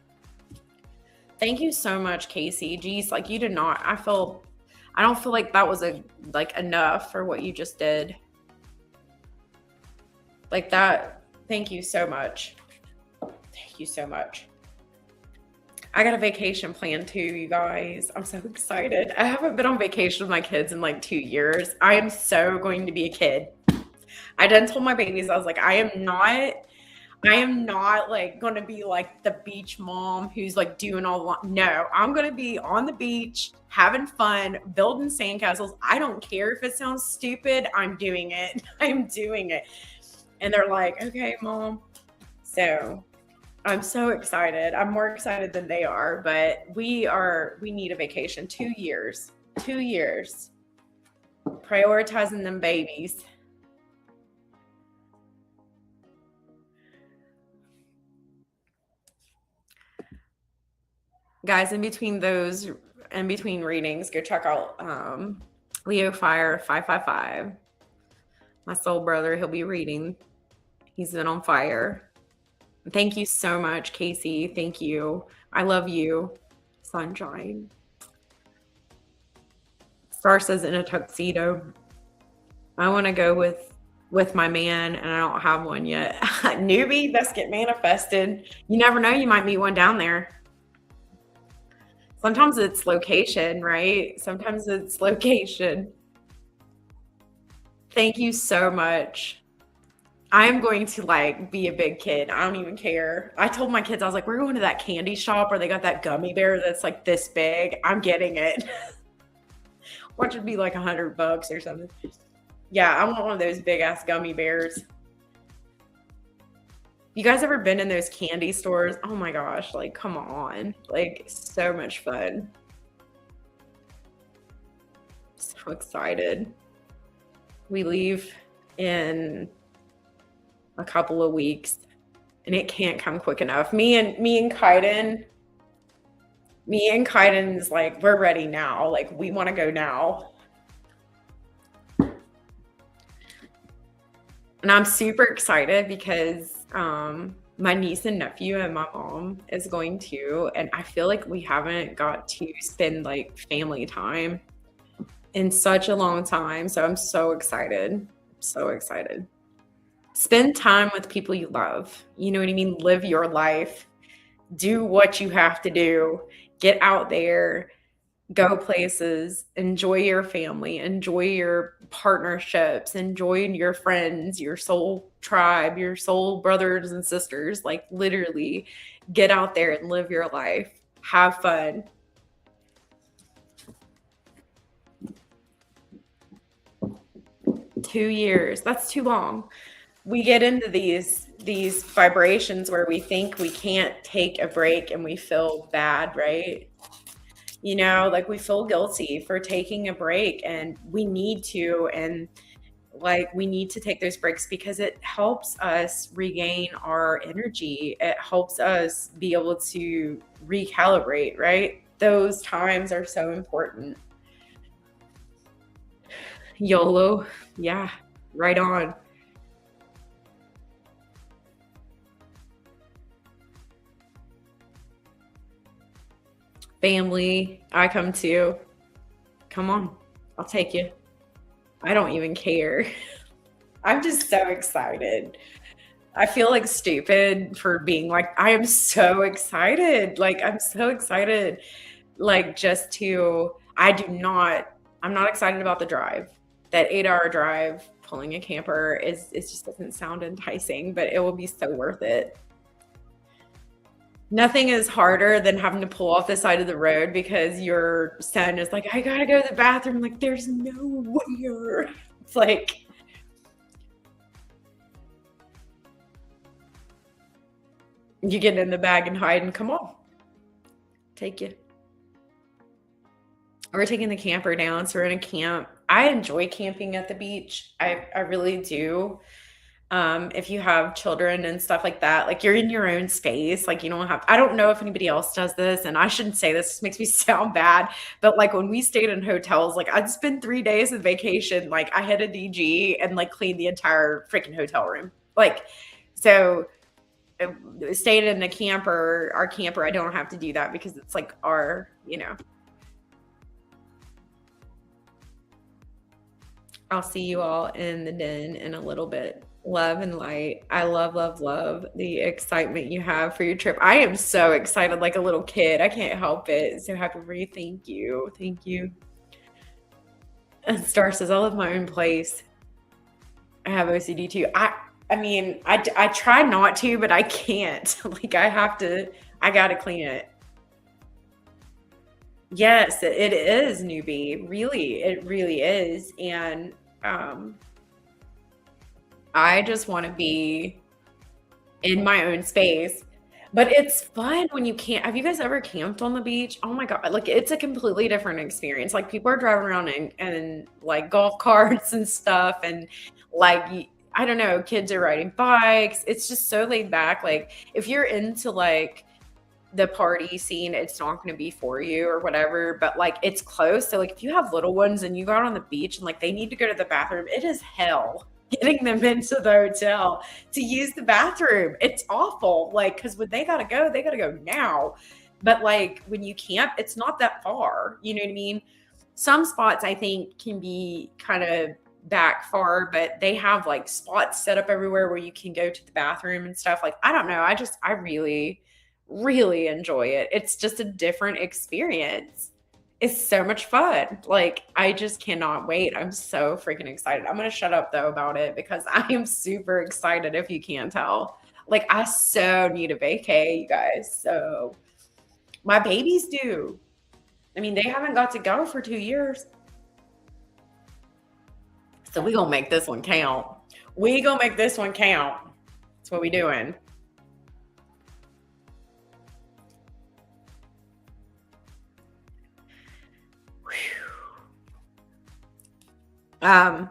Speaker 1: Thank you so much, Casey. Geez, like you did not. I don't feel like that was enough for what you just did. Like that. Thank you so much. Thank you so much. I got a vacation planned too, you guys. I'm so excited. I haven't been on vacation with my kids in like 2 years. I am so going to be a kid. I done told my babies, I was like, I am not like going to be like the beach mom who's like doing no, I'm going to be on the beach, having fun, building sandcastles. I don't care if it sounds stupid. I'm doing it. I'm doing it. And they're like, okay, Mom. So I'm so excited. I'm more excited than they are, but we need a vacation. 2 years, prioritizing them babies. Guys, in between readings, go check out Leo Fire 555. My soul brother, he'll be reading. He's been on fire. Thank you so much, Casey. Thank you. I love you, sunshine. Star says in a tuxedo. I want to go with my man, and I don't have one yet. Newbie, let's get manifested. You never know, you might meet one down there. Sometimes it's location, right? Sometimes it's location. Thank you so much. I'm going to like be a big kid. I don't even care. I told my kids, I was like, we're going to that candy shop where they got that gummy bear that's like this big. I'm getting it. Watch it be like $100 or something. Yeah, I want one of those big ass gummy bears. You guys ever been in those candy stores? Oh my gosh, like come on. Like so much fun. So excited. We leave in a couple of weeks and it can't come quick enough. Me and Kaiden is like, we're ready now. Like we want to go now. And I'm super excited because my niece and nephew and my mom is going to, and I feel like we haven't got to spend like family time in such a long time. So I'm so excited. So excited. Spend time with people you love. You know what I mean? Live your life. Do what you have to do. Get out there. Go places. Enjoy your family. Enjoy your partnerships. Enjoy your friends, your soul tribe, your soul brothers and sisters. Like literally get out there and live your life. Have fun. Two years. That's too long. We get into these vibrations where we think we can't take a break and we feel bad, right? You know, like we feel guilty for taking a break, and we need to, and like we need to take those breaks because it helps us regain our energy. It helps us be able to recalibrate, right? Those times are so important. YOLO. Yeah, right on. Family, I come to. Come on, I'll take you. I don't even care. I'm just so excited. I feel like stupid for being like, I am so excited. Like, I'm so excited. Like, I'm not excited about the drive. That 8-hour drive, pulling a camper it just doesn't sound enticing, but it will be so worth it. Nothing is harder than having to pull off the side of the road because your son is like, I gotta go to the bathroom. Like, there's nowhere. It's like, You get in the bag and hide and come on. Take you. We're taking the camper down, so we're in a camp. I enjoy camping at the beach. I really do. If you have children and stuff like that, like you're in your own space, like you don't have, I don't know if anybody else does this, and I shouldn't say this makes me sound bad, but like when we stayed in hotels, like I'd spend 3 days of vacation, like I had a DG and like cleaned the entire freaking hotel room. Like, so staying in the camper, our camper, I don't have to do that because it's like our. I'll see you all in the den in a little bit. Love and light. I love, love, love the excitement you have for your trip. I am so excited, like a little kid. I can't help it. So happy for you. Thank you. Thank you. And Star says, I love my own place. I have OCD too. I mean, I try not to, but I can't. Like I gotta clean it. Yes, it is, newbie. Really, it really is. And I just want to be in my own space. But it's fun when you can't. Have you guys ever camped on the beach? Oh my God. Like it's a completely different experience. Like people are driving around and like golf carts and stuff. And like, I don't know, kids are riding bikes. It's just so laid back. Like if you're into like the party scene, it's not going to be for you or whatever, but like it's close. So like if you have little ones and you go out on the beach and like they need to go to the bathroom, it is hell getting them into the hotel to use the bathroom. It's awful. Like, because when they gotta go now. But like when you camp, it's not that far. You know what I mean? Some spots I think can be kind of back far, but they have like spots set up everywhere where you can go to the bathroom and stuff. Like, I don't know. I really, really enjoy it. It's just a different experience. It's so much fun. Like, I just cannot wait. I'm so freaking excited. I'm going to shut up though about it because I am super excited if you can't tell. Like, I so need a vacay, you guys. So, my babies do. I mean, they haven't got to go for 2 years. So, we going to make this one count. We going to make this one count. That's what we doing. Um,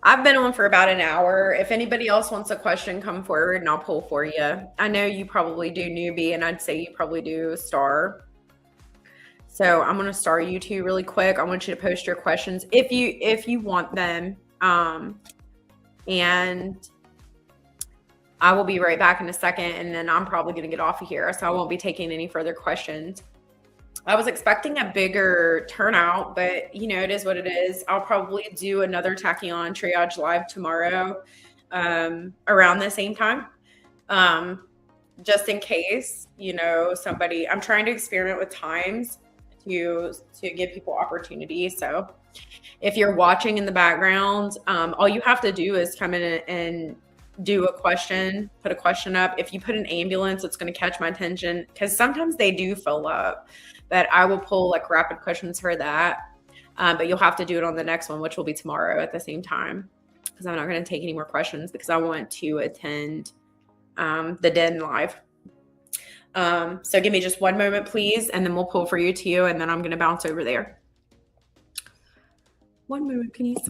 Speaker 1: I've been on for about an hour. If anybody else wants a question, come forward and I'll pull for you. I know you probably do, newbie, and I'd say you probably do star. So I'm gonna star you two really quick. I want you to post your questions if you want them. And I will be right back in a second, and then I'm probably gonna get off of here, so I won't be taking any further questions. I was expecting a bigger turnout, but it is what it is. I'll probably do another Tachyon Triage live tomorrow around the same time. Just in case, somebody, I'm trying to experiment with times to give people opportunity. So if you're watching in the background, all you have to do is come in and do a question, put a question up. If you put an ambulance, it's going to catch my attention because sometimes they do fill up, but I will pull like rapid questions for that. But you'll have to do it on the next one, which will be tomorrow at the same time, because I'm not going to take any more questions because I want to attend the den live. So give me just one moment, please, and then we'll pull for you too, and then I'm going to bounce over there. One moment, please.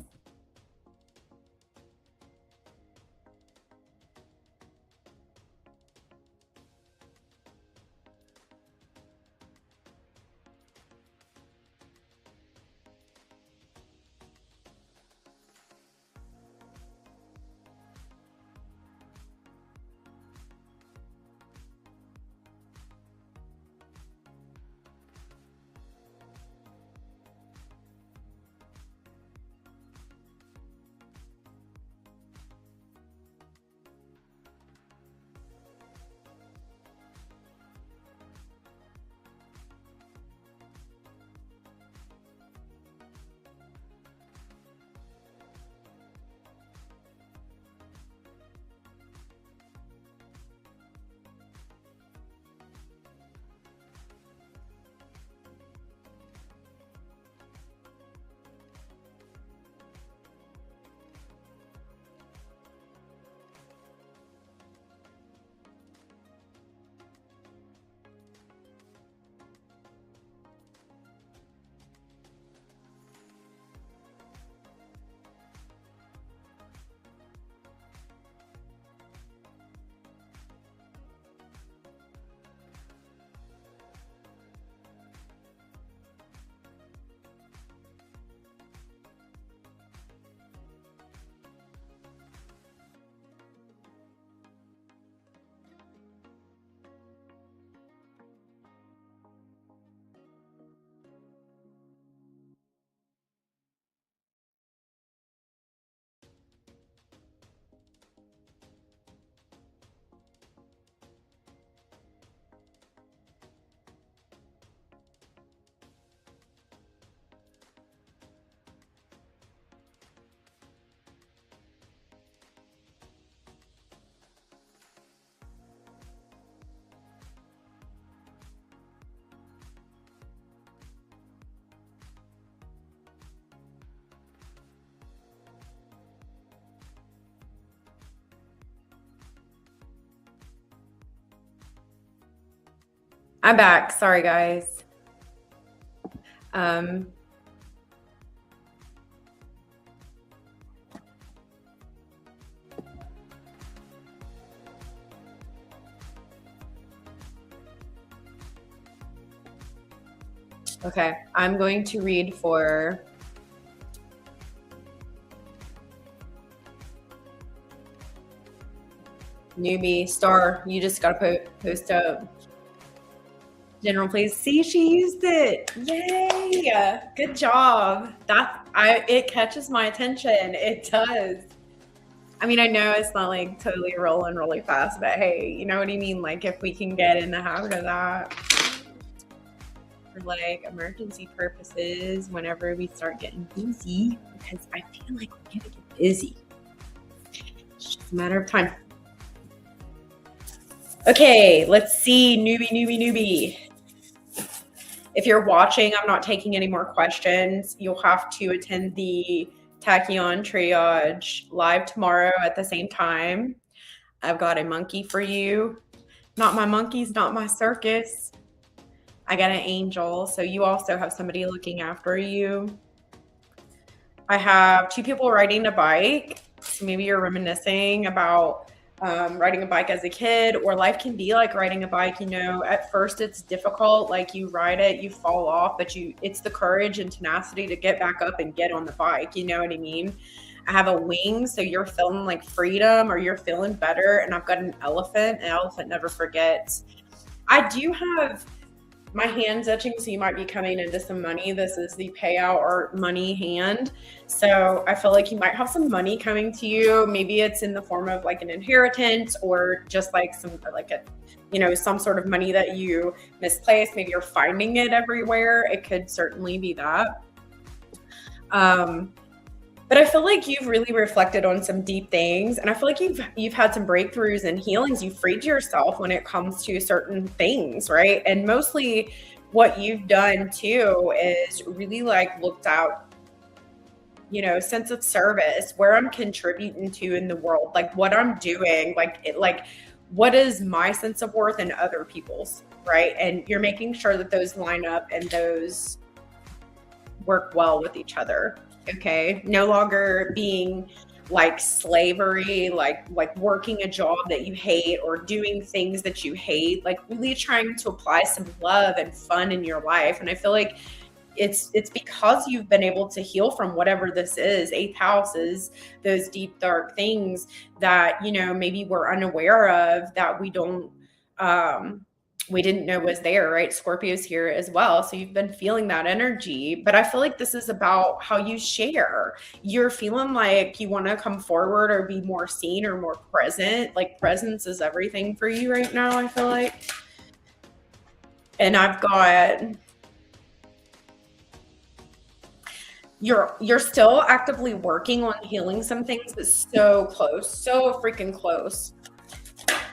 Speaker 1: I'm back. Sorry, guys. Okay, I'm going to read for newbie Star. You just gotta post up. General, please. See, she used it. Yay! Good job. It catches my attention. It does. I mean, I know it's not like totally rolling really fast, but hey, you know what I mean? Like if we can get in the habit of that for like emergency purposes whenever we start getting busy, because I feel like we're gonna get busy. It's just a matter of time. Okay, let's see. Newbie. If you're watching, I'm not taking any more questions. You'll have to attend the Taccion Triage live tomorrow at the same time. I've got a monkey for you. Not my monkeys, not my circus. I got an angel, so you also have somebody looking after you. I have 2 people riding a bike. So maybe you're reminiscing about riding a bike as a kid, or life can be like riding a bike. You know, at first it's difficult, like you ride it, you fall off, but it's the courage and tenacity to get back up and get on the bike. You know what I mean? I have a wing, so you're feeling like freedom, or you're feeling better. And I've got an elephant. An elephant never forgets. I do have my hand's itching, so you might be coming into some money. This is the payout or money hand. So I feel like you might have some money coming to you. Maybe it's in the form of like an inheritance, or just like some sort of money that you misplaced. Maybe you're finding it everywhere. It could certainly be that. But I feel like you've really reflected on some deep things, and I feel like you've had some breakthroughs and healings. You've freed yourself when it comes to certain things, right? And mostly what you've done too is really like looked out, sense of service, where I'm contributing to in the world, like what I'm doing, like what is my sense of worth and other people's, right? And you're making sure that those line up and those work well with each other. Okay, no longer being like slavery, like working a job that you hate or doing things that you hate, like really trying to apply some love and fun in your life. And I feel like it's because you've been able to heal from whatever this is. 8th house is those deep, dark things that, maybe we're unaware of, that we didn't know was there, right? Scorpio's here as well. So you've been feeling that energy, but I feel like this is about how you share. You're feeling like you want to come forward or be more seen or more present. Like presence is everything for you right now, I feel like. And I've got, you're still actively working on healing some things, but so close, so freaking close.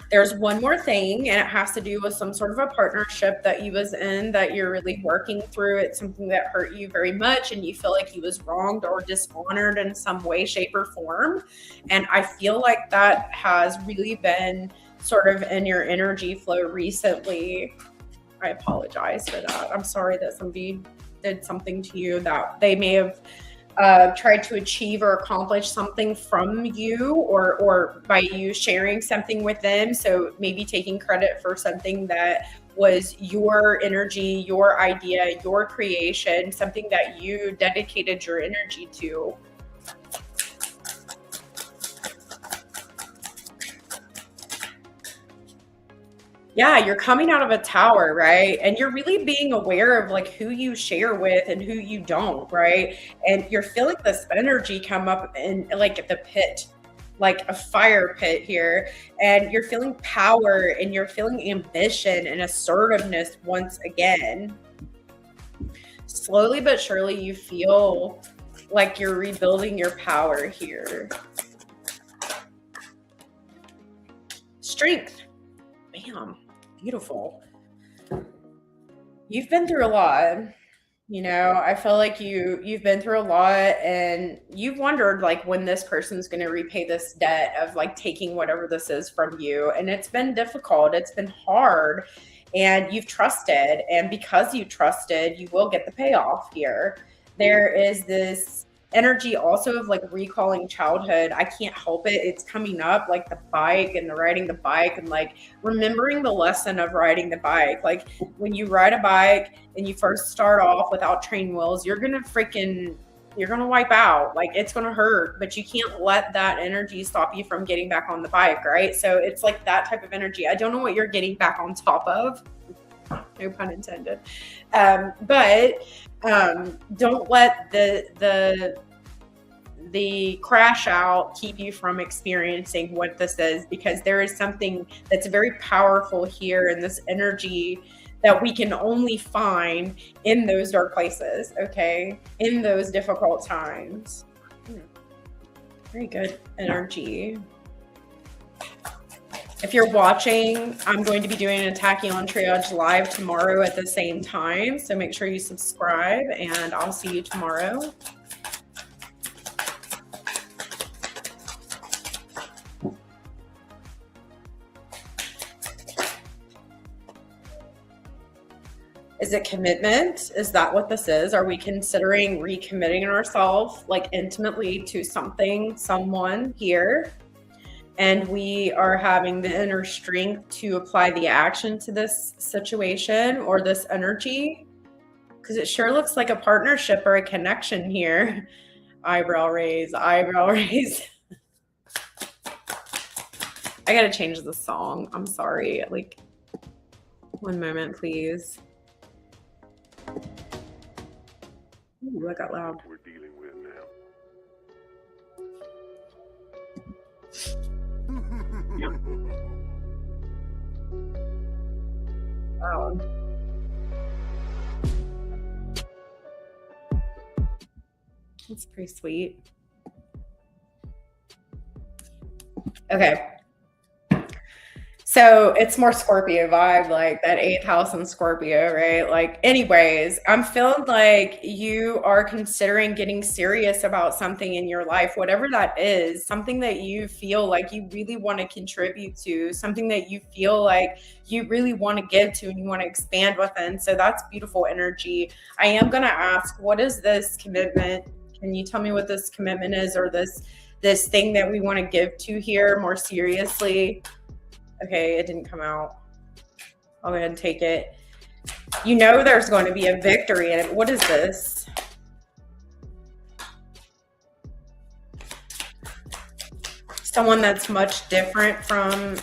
Speaker 1: There's one more thing, and it has to do with some sort of a partnership that you was in that you're really working through. It's something that hurt you very much, and you feel like you was wronged or dishonored in some way, shape, or form. And I feel like that has really been sort of in your energy flow recently. I apologize for that. I'm sorry that somebody did something to you that they may have tried to achieve or accomplish something from you, or by you sharing something with them. So maybe taking credit for something that was your energy, your idea, your creation, something that you dedicated your energy to. Yeah, you're coming out of a tower, right? And you're really being aware of like who you share with and who you don't, right? And you're feeling this energy come up in like at the pit, like a fire pit here. And you're feeling power, and you're feeling ambition and assertiveness once again. Slowly but surely, you feel like you're rebuilding your power here. Strength. Bam. Beautiful. You've been through a lot. I feel like you've been through a lot, and you've wondered like when this person's going to repay this debt of like taking whatever this is from you. And it's been difficult. It's been hard. and you've trusted, and because you trusted, you will get the payoff here. There is this energy also of like recalling childhood. I can't help it. It's coming up, like the bike and the riding the bike and like remembering the lesson of riding the bike. Like when you ride a bike and you first start off without training wheels, you're gonna wipe out. Like it's gonna hurt, but you can't let that energy stop you from getting back on the bike, right? So it's like that type of energy. I don't know what you're getting back on top of, no pun intended. But don't let the crash out keep you from experiencing what this is, because there is something that's very powerful here in this energy that we can only find in those dark places, okay? In those difficult times. Very good energy. If you're watching, I'm going to be doing a Taccion Triage live tomorrow at the same time, so make sure you subscribe, and I'll see you tomorrow. Is it commitment? Is that what this is? Are we considering recommitting ourselves like intimately to something, someone here? And we are having the inner strength to apply the action to this situation or this energy? Because it sure looks like a partnership or a connection here. Eyebrow raise, eyebrow raise. I gotta change the song. I'm sorry. Like, one moment, please. Ooh, that got loud.
Speaker 2: We're dealing with now.
Speaker 1: Wow. That's pretty sweet. Okay. So it's more Scorpio vibe, like that 8th house in Scorpio, right? Like, anyways, I'm feeling like you are considering getting serious about something in your life, whatever that is, something that you feel like you really want to contribute to, something that you feel like you really want to give to and you want to expand within. So that's beautiful energy. I am going to ask, what is this commitment? Can you tell me what this commitment is, or this thing that we want to give to here more seriously? Okay, it didn't come out. I'll go ahead and take it. You know there's going to be a victory in it. What is this? Someone that's much different from,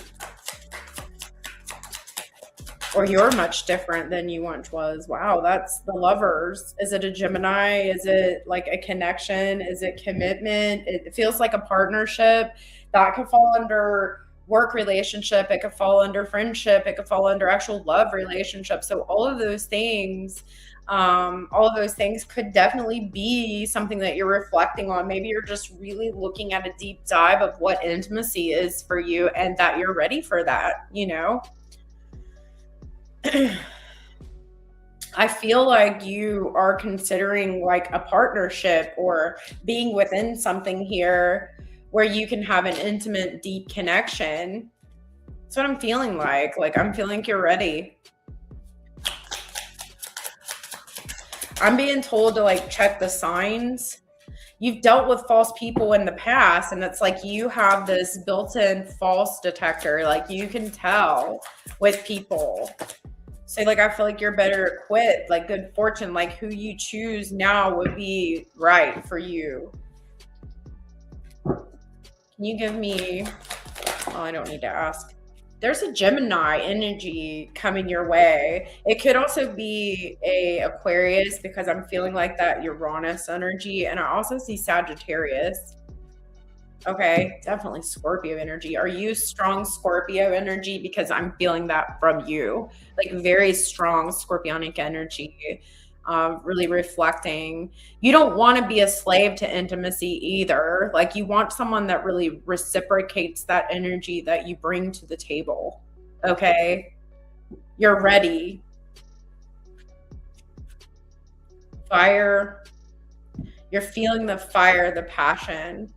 Speaker 1: or you're much different than you once was. Wow, that's the Lovers. Is it a Gemini? Is it like a connection? Is it commitment? It feels like a partnership. That could fall under work relationship, it could fall under friendship, it could fall under actual love relationship. So all of those things could definitely be something that you're reflecting on. Maybe you're just really looking at a deep dive of what intimacy is for you, and that you're ready for that, you know. I feel like you are considering like a partnership or being within something here where you can have an intimate, deep connection. That's what I'm feeling like. Like, I'm feeling like you're ready. I'm being told to like check the signs. You've dealt with false people in the past, and it's like you have this built-in false detector. Like, you can tell with people. So like, I feel like you're better equipped, like good fortune, like who you choose now would be right for you. Can you give me, oh, I don't need to ask. There's a Gemini energy coming your way. It could also be a Aquarius, because I'm feeling like that Uranus energy. And I also see Sagittarius. Okay, definitely Scorpio energy. Are you strong Scorpio energy? Because I'm feeling that from you. Like very strong Scorpionic energy. Really reflecting. You don't want to be a slave to intimacy either. Like, you want someone that really reciprocates that energy that you bring to the table. Okay? You're ready. Fire. You're feeling the fire, the passion.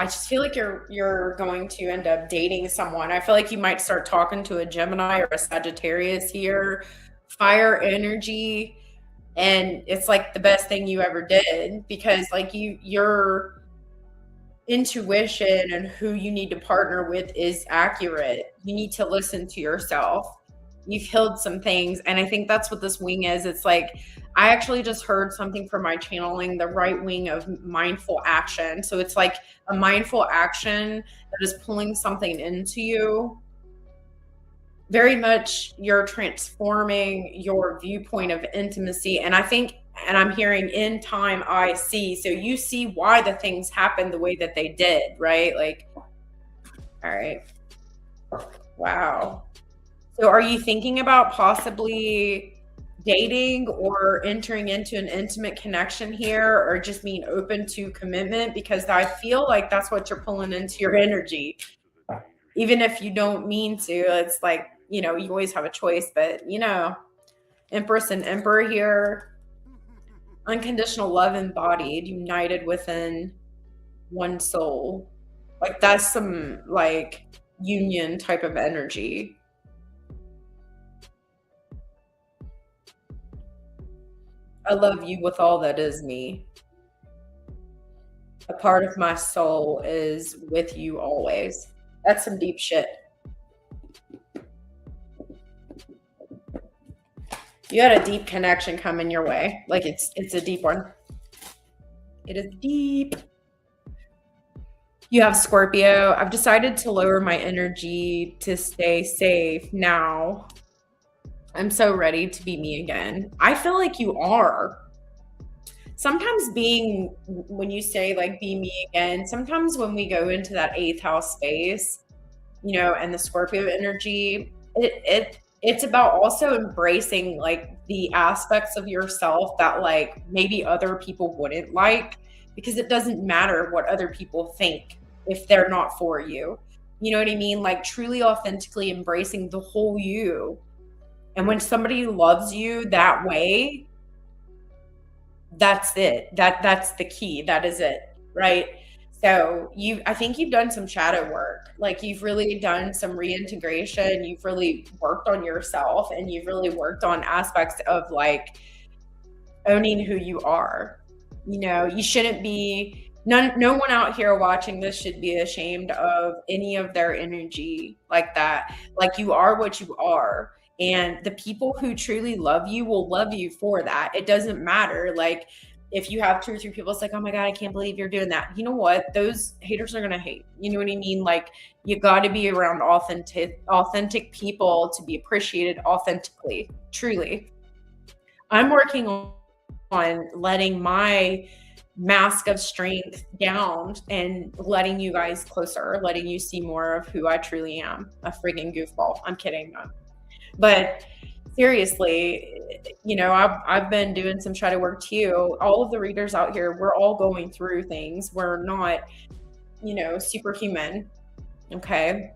Speaker 1: I just feel like you're going to end up dating someone. I feel like you might start talking to a Gemini or a Sagittarius here. Fire energy, and it's like the best thing you ever did, because like your intuition and who you need to partner with is accurate. You need to listen to yourself. You've healed some things, and I think that's what this wing is. It's like, I actually just heard something from my channeling, the right wing of mindful action. So it's like a mindful action that is pulling something into you. Very much you're transforming your viewpoint of intimacy. And I think, and I'm hearing in time I see. So you see why the things happened the way that they did, right? Like, all right. Wow. So are you thinking about possibly dating or entering into an intimate connection here, or just being open to commitment? Because I feel like that's what you're pulling into your energy. Even if you don't mean to, it's like, you know, you always have a choice, but you know, Empress and Emperor here, unconditional love embodied, united within one soul. Like that's some like union type of energy. I love you with all that is me. A part of my soul is with you always. That's some deep shit. You had a deep connection coming your way. Like it's a deep one. It is deep. You have Scorpio. I've decided to lower my energy to stay safe now. I'm so ready to be me again. I feel like you are. Sometimes being, when you say like be me again, sometimes when we go into that 8th house space, you know, and the Scorpio energy, it's about also embracing like the aspects of yourself that like maybe other people wouldn't like, because it doesn't matter what other people think if they're not for you. You know what I mean? Like truly authentically embracing the whole you. And when somebody loves you that way, that's it. That's the key. That is it, right? So I think you've done some shadow work. Like you've really done some reintegration. You've really worked on yourself, and you've really worked on aspects of like owning who you are. You know, you shouldn't be, no one out here watching this should be ashamed of any of their energy like that. Like you are what you are. And the people who truly love you will love you for that. It doesn't matter. Like if you have 2 or 3 people, it's like, oh my God, I can't believe you're doing that. You know what? Those haters are going to hate. You know what I mean? Like you got to be around authentic people to be appreciated authentically, truly. I'm working on letting my mask of strength down and letting you guys closer, letting you see more of who I truly am. A freaking goofball. I'm kidding. But seriously, you know, I've been doing some shadow work too. All of the readers out here, we're all going through things. We're not, you know, superhuman. Okay.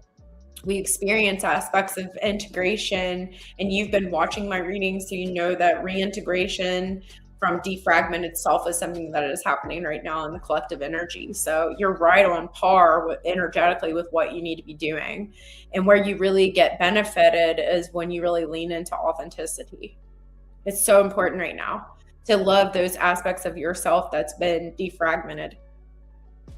Speaker 1: We experience aspects of integration, and you've been watching my readings, so you know that reintegration from defragmented self is something that is happening right now in the collective energy. So you're right on par with energetically with what you need to be doing. And where you really get benefited is when you really lean into authenticity. It's so important right now to love those aspects of yourself that's been defragmented. I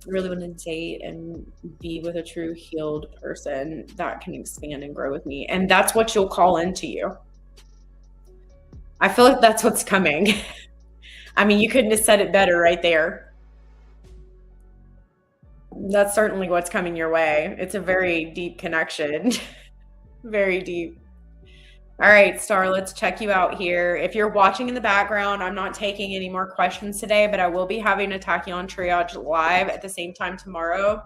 Speaker 1: really want to date and be with a true healed person that can expand and grow with me. And that's what you'll call into you. I feel like that's what's coming. I mean, you couldn't have said it better right there. That's certainly what's coming your way. It's a very deep connection. Very deep. All right, Star, let's check you out here. If you're watching in the background, I'm not taking any more questions today, but I will be having a Taccion Triage live at the same time tomorrow.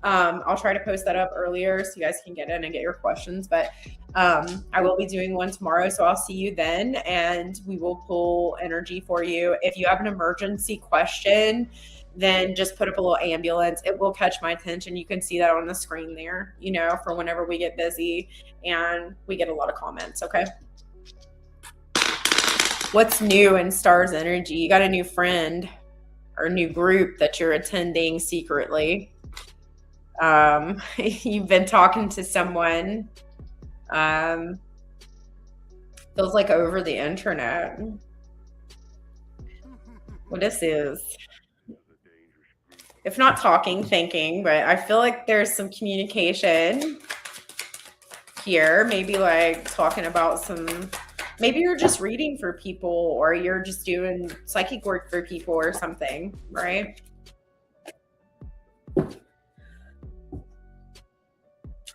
Speaker 1: I'll try to post that up earlier so you guys can get in and get your questions, but I will be doing one tomorrow, so I'll see you then, and we will pull energy for you. If you have an emergency question, then just put up a little ambulance. It will catch my attention. You can see that on the screen there, you know, for whenever we get busy and we get a lot of comments, okay? What's new in Star's energy? You got a new friend. or a new group that you're attending secretly. You've been talking to someone, feels like over the internet. What this is? If not talking, thinking, but I feel like there's some communication here. Maybe like talking about maybe you're just reading for people, or you're just doing psychic work for people or something, right?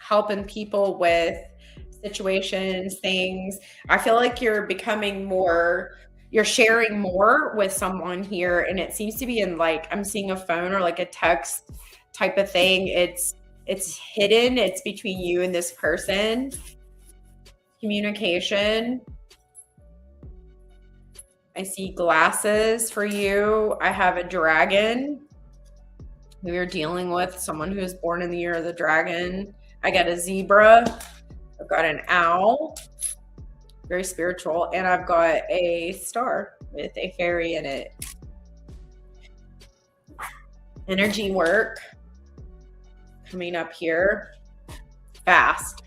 Speaker 1: Helping people with situations, things. I feel like you're sharing more with someone here, and it seems to be in like, I'm seeing a phone or like a text type of thing. It's hidden. It's between you and this person. Communication. I see glasses for you. I have a dragon who you're dealing with, someone who is born in the year of the dragon. I got a zebra. I've got an owl, very spiritual, and I've got a star with a fairy in it. Energy work coming up here fast.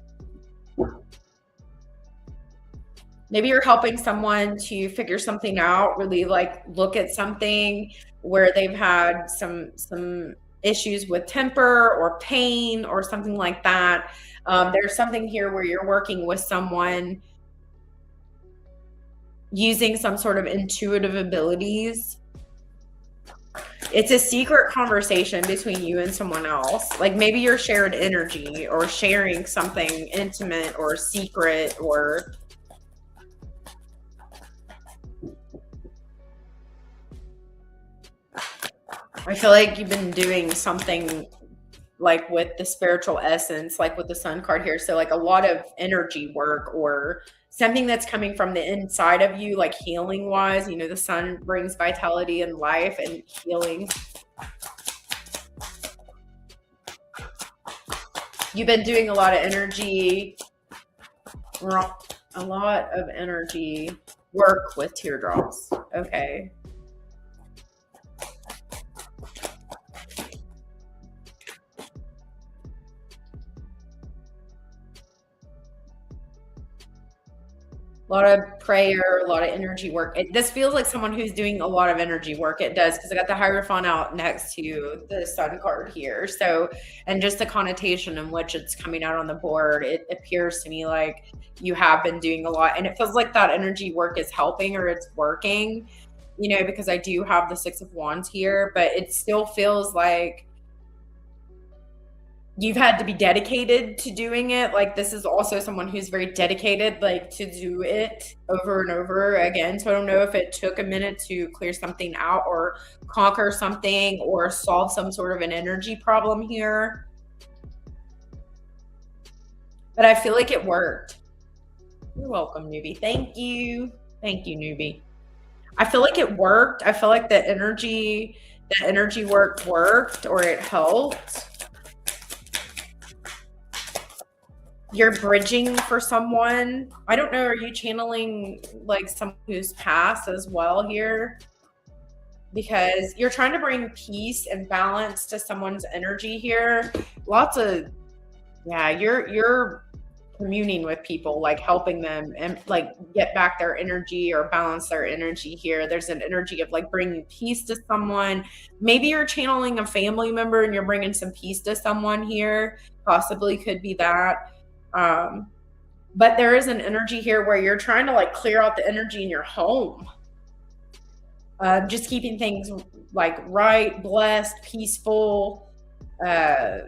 Speaker 1: Maybe you're helping someone to figure something out, really like look at something where they've had some issues with temper or pain or something like that. There's something here where you're working with someone using some sort of intuitive abilities. It's a secret conversation between you and someone else. Like maybe you're shared energy or sharing something intimate or secret, or I feel like you've been doing something like with the spiritual essence, like with the sun card here. So like a lot of energy work or something that's coming from the inside of you, like healing wise. You know, the sun brings vitality and life and healing. You've been doing a lot of energy work with teardrops. Okay. A lot of prayer, a lot of energy work. This feels like someone who's doing a lot of energy work. It does, because I got the Hierophant out next to the sun card here. So, and just the connotation in which it's coming out on the board, it appears to me like you have been doing a lot. And it feels like that energy work is helping, or it's working, you know, because I do have the Six of Wands here, but it still feels like you've had to be dedicated to doing it. Like this is also someone who's very dedicated, like to do it over and over again. So I don't know if it took a minute to clear something out or conquer something or solve some sort of an energy problem here. But I feel like it worked. You're welcome, newbie. Thank you. Thank you, newbie. I feel like it worked. I feel like the energy work worked, or it helped. You're bridging for someone. I don't know, are you channeling like someone who's passed as well here? Because you're trying to bring peace and balance to someone's energy here. Lots of, yeah, you're communing with people, like helping them and like get back their energy or balance their energy here. There's an energy of like bringing peace to someone. Maybe you're channeling a family member and you're bringing some peace to someone here. Possibly could be that. But there is an energy here where you're trying to like clear out the energy in your home. Just keeping things like right, blessed, peaceful. I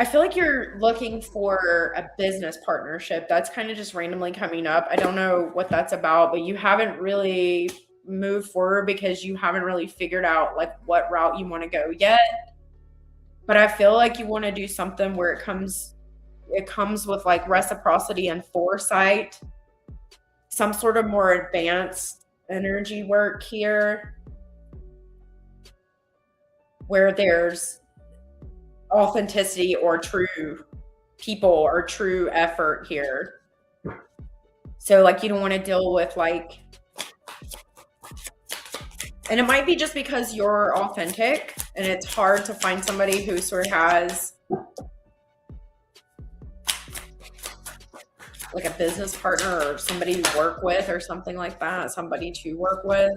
Speaker 1: feel like you're looking for a business partnership. That's kind of just randomly coming up. I don't know what that's about, but you haven't really moved forward because you haven't really figured out like what route you want to go yet. But I feel like you want to do something where it comes with like reciprocity and foresight, some sort of more advanced energy work here, where there's authenticity or true people or true effort here. So like you don't want to deal with like, and it might be just because you're authentic and it's hard to find somebody who sort of has like a business partner or somebody to work with or something like that, somebody to work with.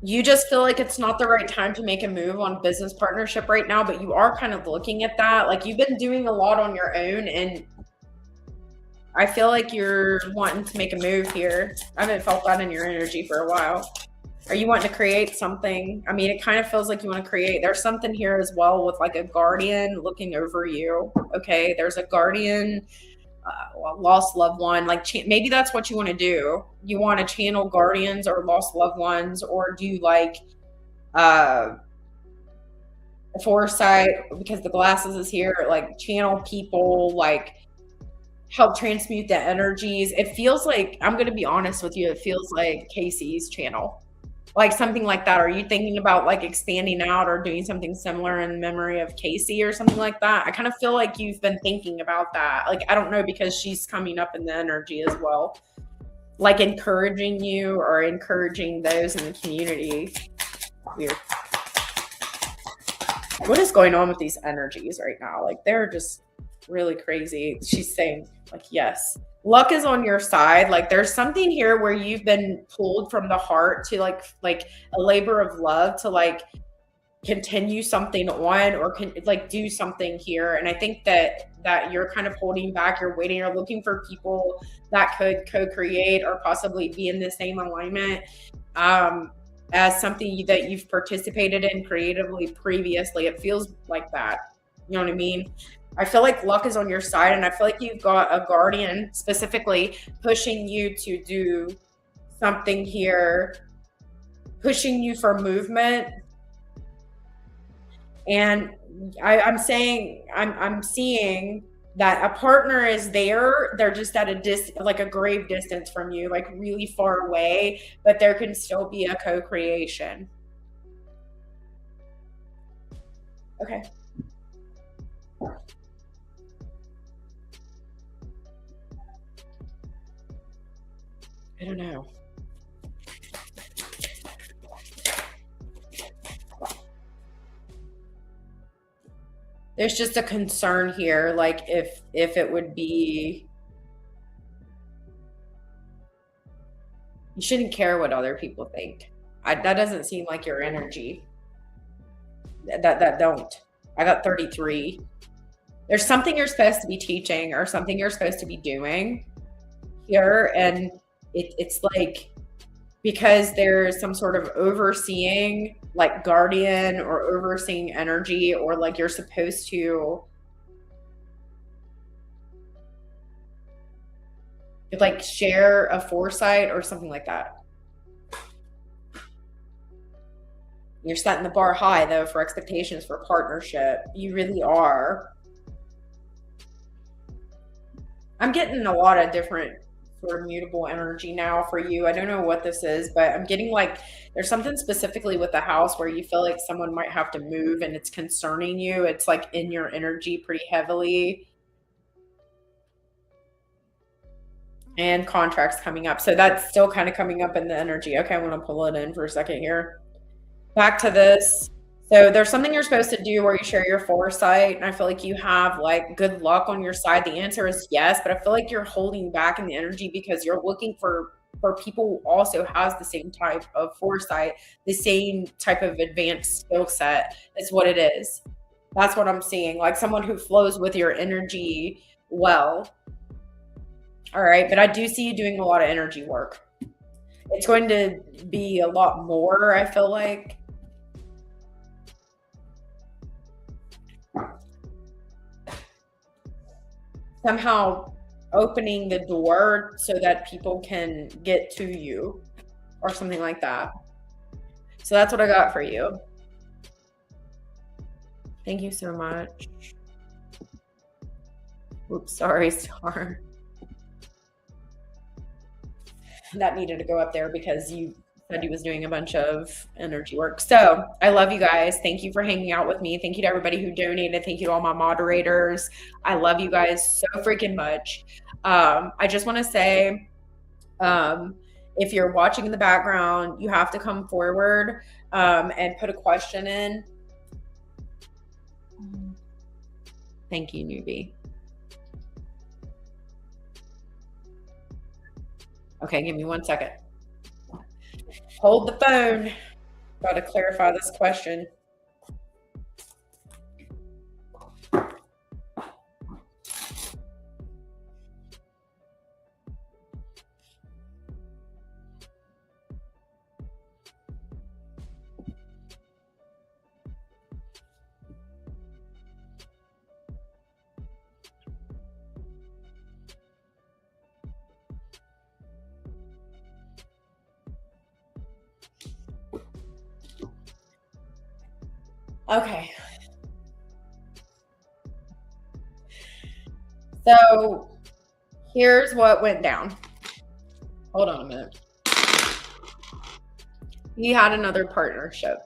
Speaker 1: You just feel like it's not the right time to make a move on business partnership right now, but you are kind of looking at that. Like you've been doing a lot on your own, and I feel like you're wanting to make a move here. I haven't felt that in your energy for a while. Are you wanting to create something? I mean, it kind of feels like you want to create. There's something here as well with like a guardian looking over you. Okay, there's a guardian, lost loved one. Like maybe that's what you want to do. You want to channel guardians or lost loved ones, or do like foresight, because the glasses is here. Like channel people, like help transmute the energies. It feels like, I'm going to be honest with you, it feels like Casey's channel, like something like that. Are you thinking about like expanding out or doing something similar in memory of Casey or something like that? I kind of feel like you've been thinking about that. Like, I don't know, because she's coming up in the energy as well, like encouraging you or encouraging those in the community. Weird. What is going on with these energies right now? Like, they're just really crazy. She's saying like, yes, luck is on your side. Like there's something here where you've been pulled from the heart to like a labor of love to like continue something on, or can like do something here. And I think that you're kind of holding back, you're waiting, you're looking for people that could co-create or possibly be in the same alignment as something that you've participated in creatively previously. It feels like that. You know what I mean? I feel like luck is on your side, and I feel like you've got a guardian specifically pushing you to do something here, pushing you for movement. And I'm seeing that a partner is there. They're just at like a grave distance from you, like really far away, but there can still be a co-creation. Okay. I don't know. There's just a concern here, like if it would be, you shouldn't care what other people think. That doesn't seem like your energy. That don't. I got 33. There's something you're supposed to be teaching or something you're supposed to be doing here, and it's like, because there's some sort of overseeing, like guardian or overseeing energy, or like you're supposed to like share a foresight or something like that. You're setting the bar high though for expectations for partnership. You really are. I'm getting a lot of different sort of mutable energy now for you. I don't know what this is, but I'm getting like there's something specifically with the house where you feel like someone might have to move and it's concerning you. It's like in your energy pretty heavily. And contracts coming up. So that's still kind of coming up in the energy. Okay, I'm going to pull it in for a second here. Back to this. So there's something you're supposed to do where you share your foresight, and I feel like you have like good luck on your side. The answer is yes, but I feel like you're holding back in the energy because you're looking for people who also has the same type of foresight, the same type of advanced skill set. Is what it is. That's what I'm seeing. Like someone who flows with your energy well. All right, but I do see you doing a lot of energy work. It's going to be a lot more, I feel like. Somehow opening the door so that people can get to you or something like that. So that's what I got for you. Thank you so much. Oops, sorry, Star. That needed to go up there because you said he was doing a bunch of energy work. So I love you guys. Thank you for hanging out with me. Thank you to everybody who donated. Thank you to all my moderators. I love you guys so freaking much. I just want to say, if you're watching in the background, you have to come forward and put a question in. Thank you, newbie. Okay, give me 1 second. Hold the phone. Got to clarify this question. Okay. So here's what went down. Hold on a minute. He had another partnership.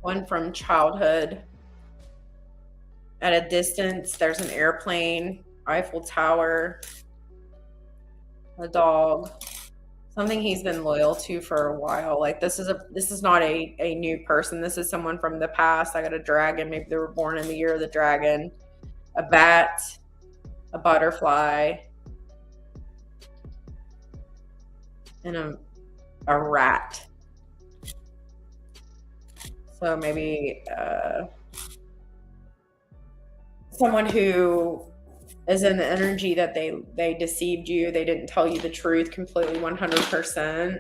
Speaker 1: One from childhood. At a distance, there's an airplane, Eiffel Tower, a dog, something he's been loyal to for a while. Like this is not a new person. This is someone from the past. I got a dragon. Maybe they were born in the year of the dragon. A bat, a butterfly, and a rat. So maybe someone who is in the energy that they deceived you. They didn't tell you the truth completely 100%.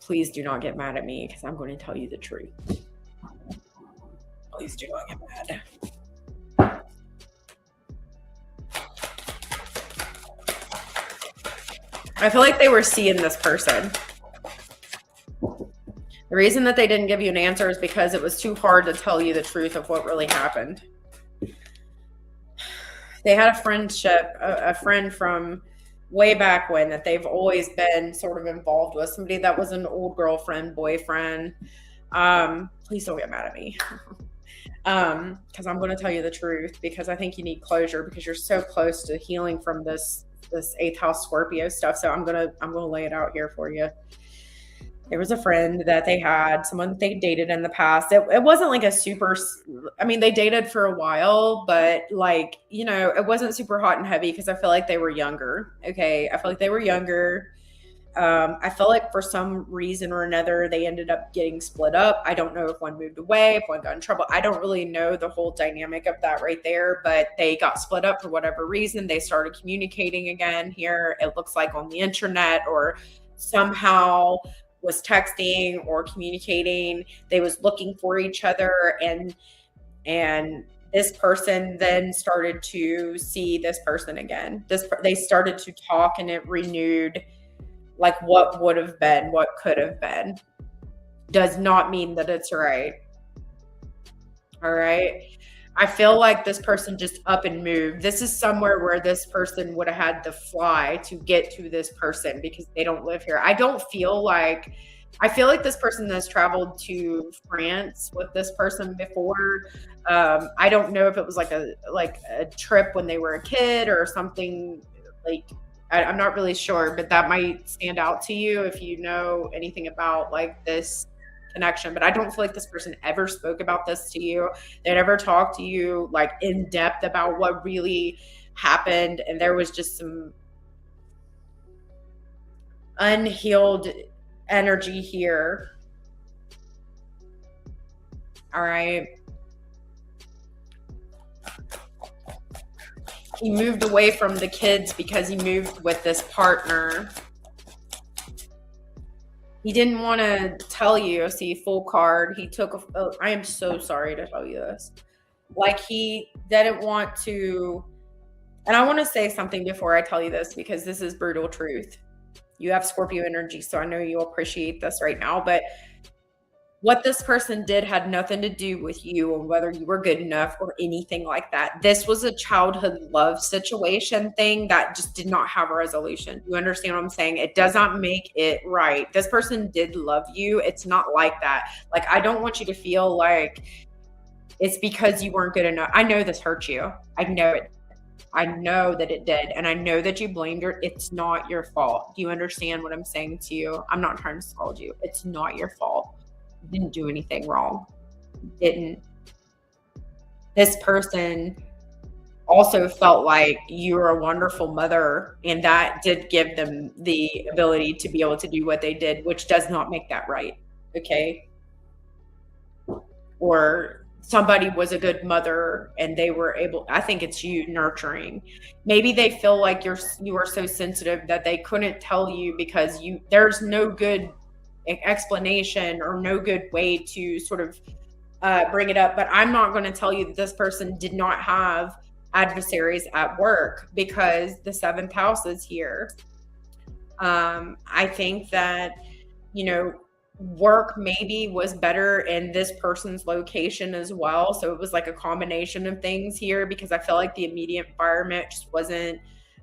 Speaker 1: Please do not get mad at me because I'm going to tell you the truth. Please do not get mad. I feel like they were seeing this person. The reason that they didn't give you an answer is because it was too hard to tell you the truth of what really happened. They had a friend from way back when that they've always been sort of involved with, somebody that was an old girlfriend, boyfriend. Please don't get mad at me. Because I'm going to tell you the truth, because I think you need closure, because you're so close to healing from this 8th house Scorpio stuff. So I'm going to lay it out here for you. There was a friend that they had, someone that they dated in the past. It wasn't like a super, I mean, they dated for a while, but like, you know, it wasn't super hot and heavy because I feel like they were younger. Okay. I feel like they were younger. I feel like for some reason or another, they ended up getting split up. I don't know if one moved away, if one got in trouble. I don't really know the whole dynamic of that right there, but they got split up for whatever reason. They started communicating again here. It looks like on the internet or somehow was texting or communicating. They was looking for each other, and this person then started to see this person again. They started to talk, and it renewed like what would have been, what could have been. Does not mean that it's right. All right. I feel like this person just up and moved. This is somewhere where this person would have had to fly to get to this person because they don't live here. I feel like this person has traveled to France with this person before. I don't know if it was like a trip when they were a kid or something. Like I'm not really sure, but that might stand out to you if you know anything about like this connection. But I don't feel like this person ever spoke about this to you. They never talked to you like in depth about what really happened, and there was just some unhealed energy here. All right. He moved away from the kids because he moved with this partner. He didn't want to tell you. See, full card. He took I am so sorry to tell you this. Like he didn't want to, and I want to say something before I tell you this because this is brutal truth. You have Scorpio energy, so I know you'll appreciate this right now, but What this person did had nothing to do with you or whether you were good enough or anything like that. This was a childhood love situation thing that just did not have a resolution. You understand what I'm saying? It does not make it right. This person did love you. It's not like that. Like, I don't want you to feel like it's because you weren't good enough. I know this hurt you. I know it. I know that it did. And I know that you blamed her. It's not your fault. Do you understand what I'm saying to you? I'm not trying to scold you. It's not your fault. You didn't do anything wrong. Didn't. This person also felt like you were a wonderful mother, and that did give them the ability to be able to do what they did, which does not make that right. Okay. Or somebody was a good mother and they were able, I think it's you nurturing. Maybe they feel like you are so sensitive that they couldn't tell you because there's no good explanation or no good way to sort of bring it up. But I'm not going to tell you that this person did not have adversaries at work because the 7th house is here. I think that, work maybe was better in this person's location as well. So it was like a combination of things here, because I feel like the immediate environment just wasn't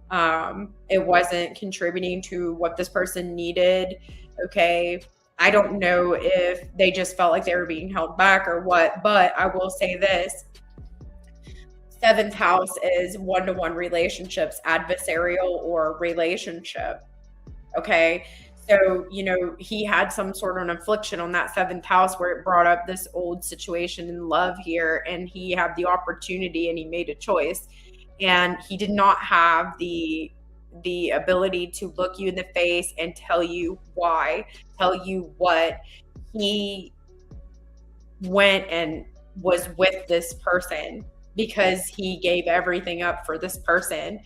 Speaker 1: contributing to what this person needed. Okay. I don't know if they just felt like they were being held back or what, but I will say this. 7th house is one-to-one relationships, adversarial or relationship. Okay. So, he had some sort of an affliction on that 7th house where it brought up this old situation in love here, and he had the opportunity and he made a choice, and he did not have the ability to look you in the face and tell you why, tell you what he went and was with this person, because he gave everything up for this person.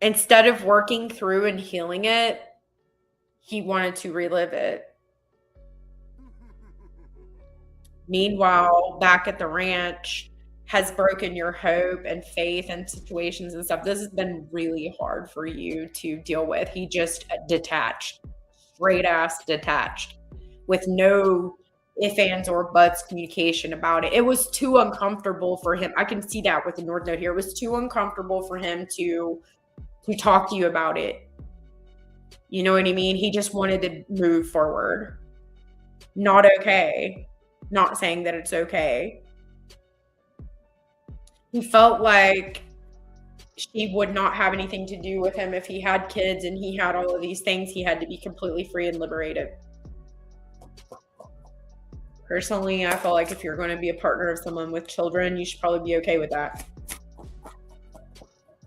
Speaker 1: Instead of working through and healing it, he wanted to relive it. Meanwhile, back at the ranch has broken your hope and faith and situations and stuff. This has been really hard for you to deal with. He just detached, straight ass detached, with no ifs, ands, or buts communication about it. It was too uncomfortable for him. I can see that with the North Node here. It was too uncomfortable for him to talk to you about it. You know what I mean? He just wanted to move forward. Not okay. Not saying that it's okay. He felt like she would not have anything to do with him if he had kids and he had all of these things. He had to be completely free and liberated. Personally, I feel like if you're going to be a partner of someone with children, you should probably be okay with that.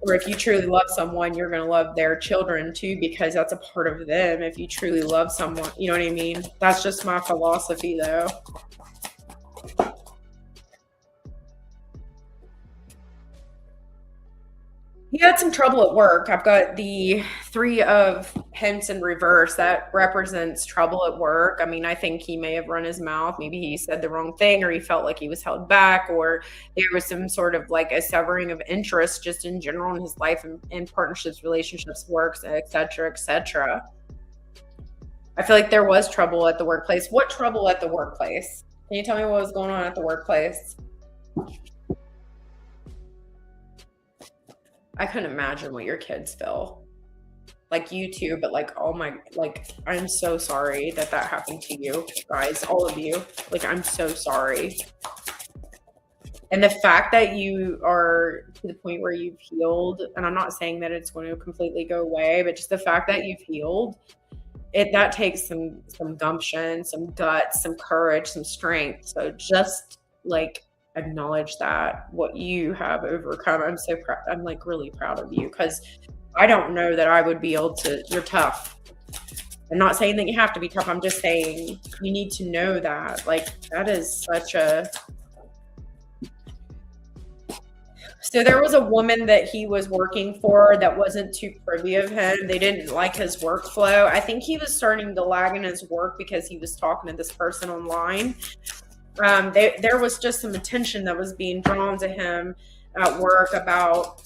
Speaker 1: Or if you truly love someone, you're going to love their children too, because that's a part of them. If you truly love someone, you know what I mean? That's just my philosophy though. He had some trouble at work. I've got the 3 of Pence in reverse. That represents trouble at work. I mean, I think he may have run his mouth. Maybe he said the wrong thing, or he felt like he was held back, or there was some sort of like a severing of interest just in general in his life and partnerships, relationships, works, etc., etc. I feel like there was trouble at the workplace. What trouble at the workplace? Can you tell me what was going on at the workplace? I couldn't imagine what your kids feel. Like you too, but like, oh my, like, I'm so sorry that happened to you guys, all of you. Like, I'm so sorry. And the fact that you are to the point where you've healed, and I'm not saying that it's going to completely go away, but just the fact that you've healed, that takes some gumption, some guts, some courage, some strength. So just like acknowledge that what you have overcome. I'm so proud. I'm like really proud of you, because I don't know that I would be able to. You're tough. I'm not saying that you have to be tough. I'm just saying you need to know that. Like, that is such a. So there was a woman that he was working for that wasn't too privy of him. They didn't like his workflow. I think he was starting to lag in his work because he was talking to this person online. There was just some attention that was being drawn to him at work about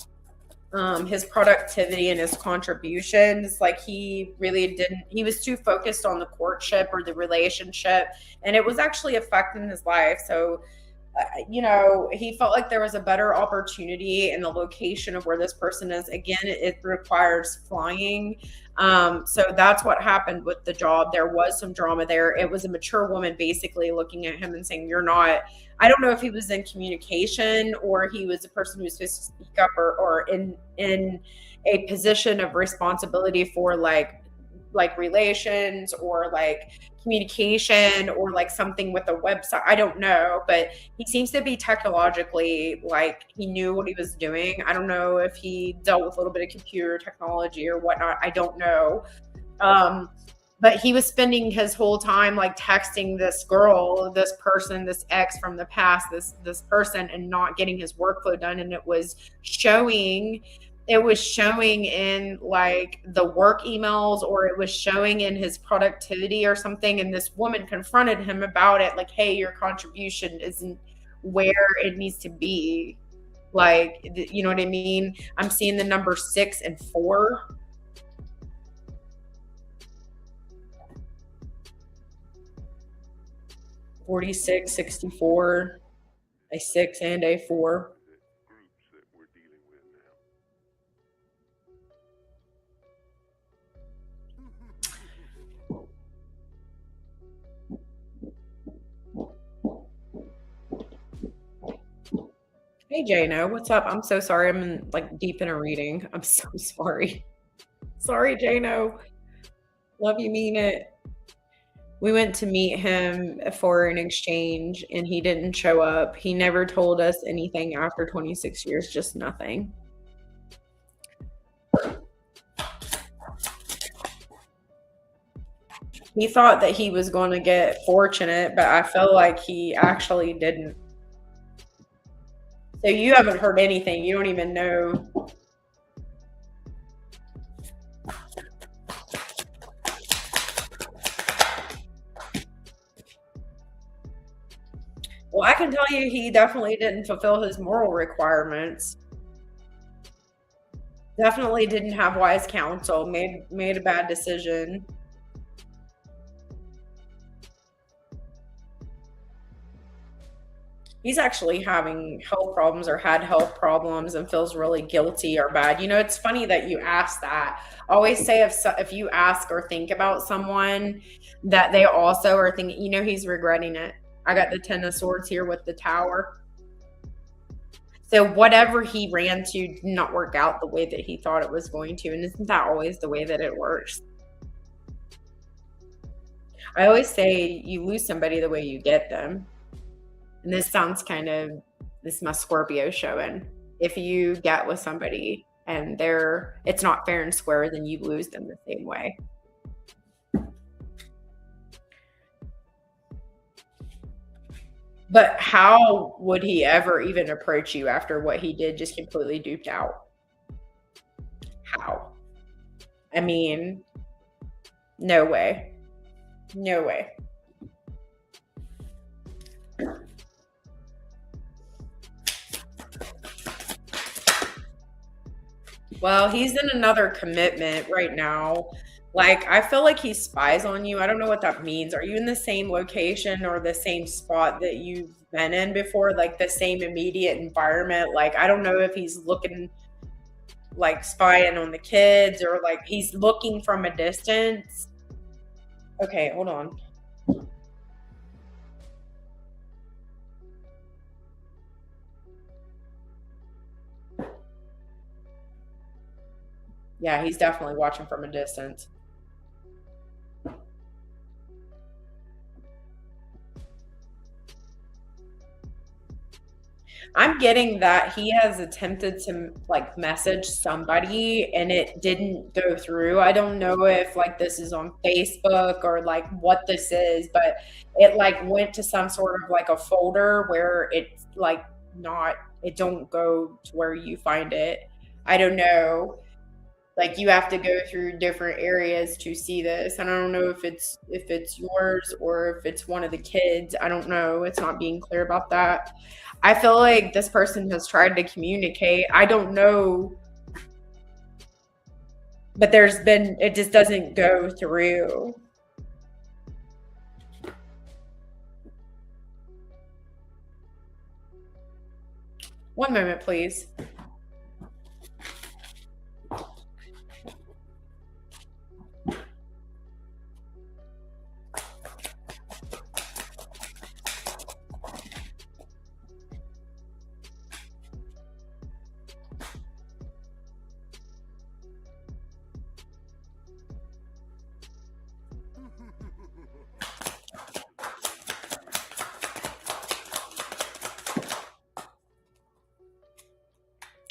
Speaker 1: his productivity and his contributions. Like he really didn't, he was too focused on the courtship or the relationship, and it was actually affecting his life. So he felt like there was a better opportunity in the location of where this person is. Again, it requires flying. So that's what happened with the job. There was some drama there. It was a mature woman basically looking at him and saying, "You're not." I don't know if he was in communication or he was a person who was supposed to speak up or in a position of responsibility for like relations or like communication or like something with a website. I don't know, but he seems to be technologically like he knew what he was doing. I don't know if he dealt with a little bit of computer technology or whatnot. I don't know. But he was spending his whole time like texting this girl, this person, this ex from the past, this person, and not getting his workflow done. And it was showing in like the work emails, or it was showing in his productivity or something. And this woman confronted him about it, like, "Hey, your contribution isn't where it needs to be." Like, you know what I mean? I'm seeing the number 6 and 4. 46, 64, a 6 and a 4.
Speaker 2: Groups that we're dealing with now.
Speaker 1: Hey Jano, what's up? I'm so sorry. I'm in like deep in a reading. I'm so sorry. Sorry, Jano. Love you, mean it. We went to meet him for an exchange and he didn't show up. He never told us anything after 26 years, just nothing. He thought that he was going to get fortunate, but I feel like he actually didn't. So you haven't heard anything. You don't even know. Well, I can tell you he definitely didn't fulfill his moral requirements. Definitely didn't have wise counsel. Made a bad decision. He's actually having health problems or had health problems and feels really guilty or bad. It's funny that you ask that. I always say if you ask or think about someone that they also are thinking, he's regretting it. I got the 10 of swords here with the tower. So whatever he ran to did not work out the way that he thought it was going to. And isn't that always the way that it works? I always say you lose somebody the way you get them. And this is my Scorpio showing. If you get with somebody and it's not fair and square, then you lose them the same way. But how would he ever even approach you after what he did, just completely duped out? How? I mean, no way. No way. Well, he's in another commitment right now. Like, I feel like he spies on you. I don't know what that means. Are you in the same location or the same spot that you've been in before? Like the same immediate environment? Like, I don't know if he's looking like spying on the kids or like he's looking from a distance. Okay, hold on. Yeah, he's definitely watching from a distance. I'm getting that he has attempted to like message somebody and it didn't go through. I don't know if like this is on Facebook or like what this is, but it like went to some sort of like a folder where it's like it don't go to where you find it. I don't know. Like you have to go through different areas to see this. And I don't know if it's yours or if it's one of the kids. I don't know. It's not being clear about that. I feel like this person has tried to communicate. I don't know But it just doesn't go through. One moment, please.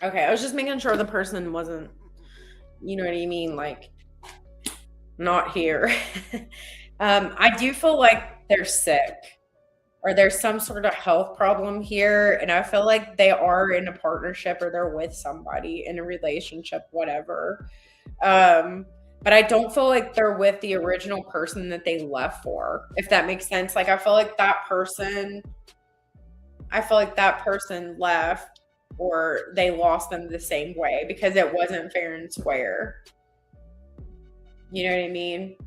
Speaker 1: Okay, I was just making sure the person wasn't, you know what I mean, like not here. I do feel like they're sick or there's some sort of health problem here, and I feel like they are in a partnership or they're with somebody in a relationship, whatever. Um, but I don't feel like they're with the original person that they left for, if that makes sense. Like I feel like that person left or they lost them the same way because it wasn't fair and square. You know what I mean?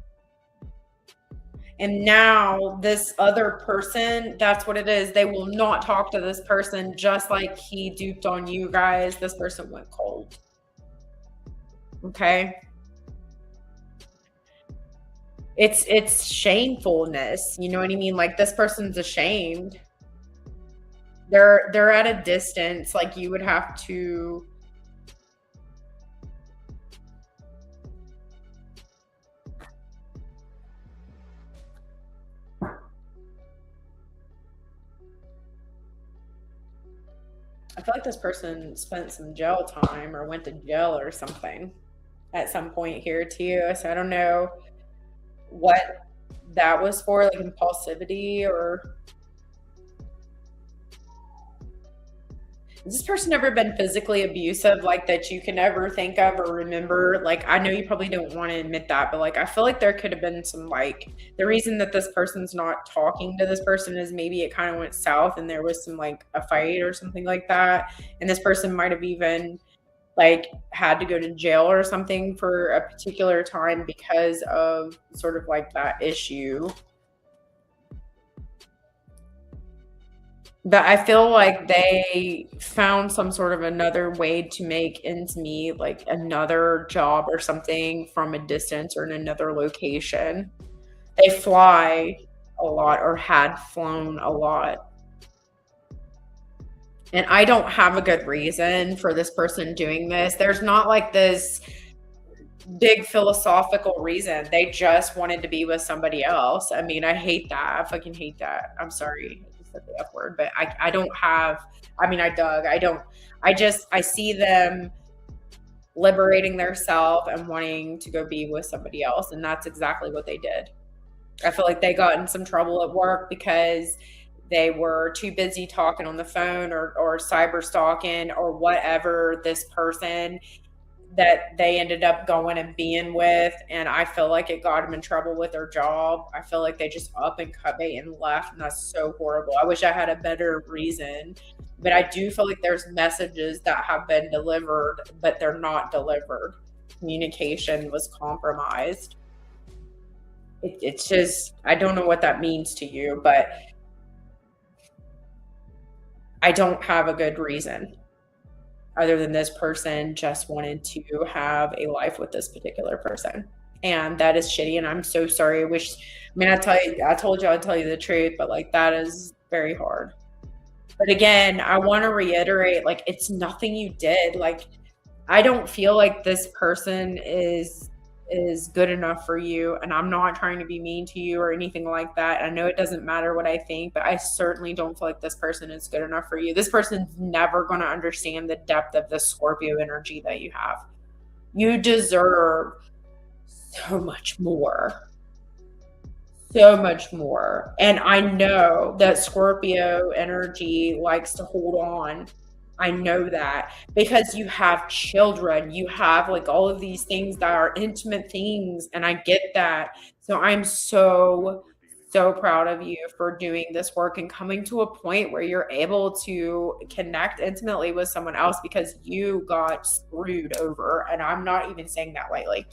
Speaker 1: And now this other person, that's what it is. They will not talk to this person just like he duped on you guys. This person went cold. Okay? It's shamefulness. You know what I mean? Like this person's ashamed. They're at a distance. Like you would have to. I feel like this person spent some jail time or went to jail or something at some point here too. So I don't know what that was for, like impulsivity or has this person ever been physically abusive, like that you can ever think of or remember? Like, I know you probably don't want to admit that, but like, I feel like there could have been some, like, the reason that this person's not talking to this person is maybe it kind of went south and there was some, like, a fight or something like that. And this person might have even, like, had to go to jail or something for a particular time because of sort of like that issue. But I feel like they found some sort of another way to make ends meet, like another job or something from a distance or in another location. They fly a lot or had flown a lot. And I don't have a good reason for this person doing this. There's not like this big philosophical reason. They just wanted to be with somebody else. I mean, I hate that. I fucking hate that. I'm sorry. I just said the F word, but I don't have, I mean, I don't, I see them liberating their self and wanting to go be with somebody else. And that's exactly what they did. I feel like they got in some trouble at work because they were too busy talking on the phone or cyber stalking or whatever this person that they ended up going and being with. And I feel like it got them in trouble with their job. I feel like they just up and cut bait and left. And that's so horrible. I wish I had a better reason. But I do feel like there's messages that have been delivered, but they're not delivered. Communication was compromised. It's just, I don't know what that means to you, but I don't have a good reason other than this person just wanted to have a life with this particular person. And that is shitty. And I'm so sorry. I mean, I told you I'd tell you the truth, but like that is very hard. But again, I want to reiterate, like, it's nothing you did. Like, I don't feel like this person is good enough for you, and I'm not trying to be mean to you or anything like that. I know it doesn't matter what I think, but I certainly don't feel like this person is good enough for you. This person's never going to understand the depth of the Scorpio energy that you have. You deserve so much more. So much more. And I know that Scorpio energy likes to hold on. I know that because you have children, you have like all of these things that are intimate things, and I get that. So I'm so so proud of you for doing this work and coming to a point where you're able to connect intimately with someone else because you got screwed over. And I'm not even saying that lightly.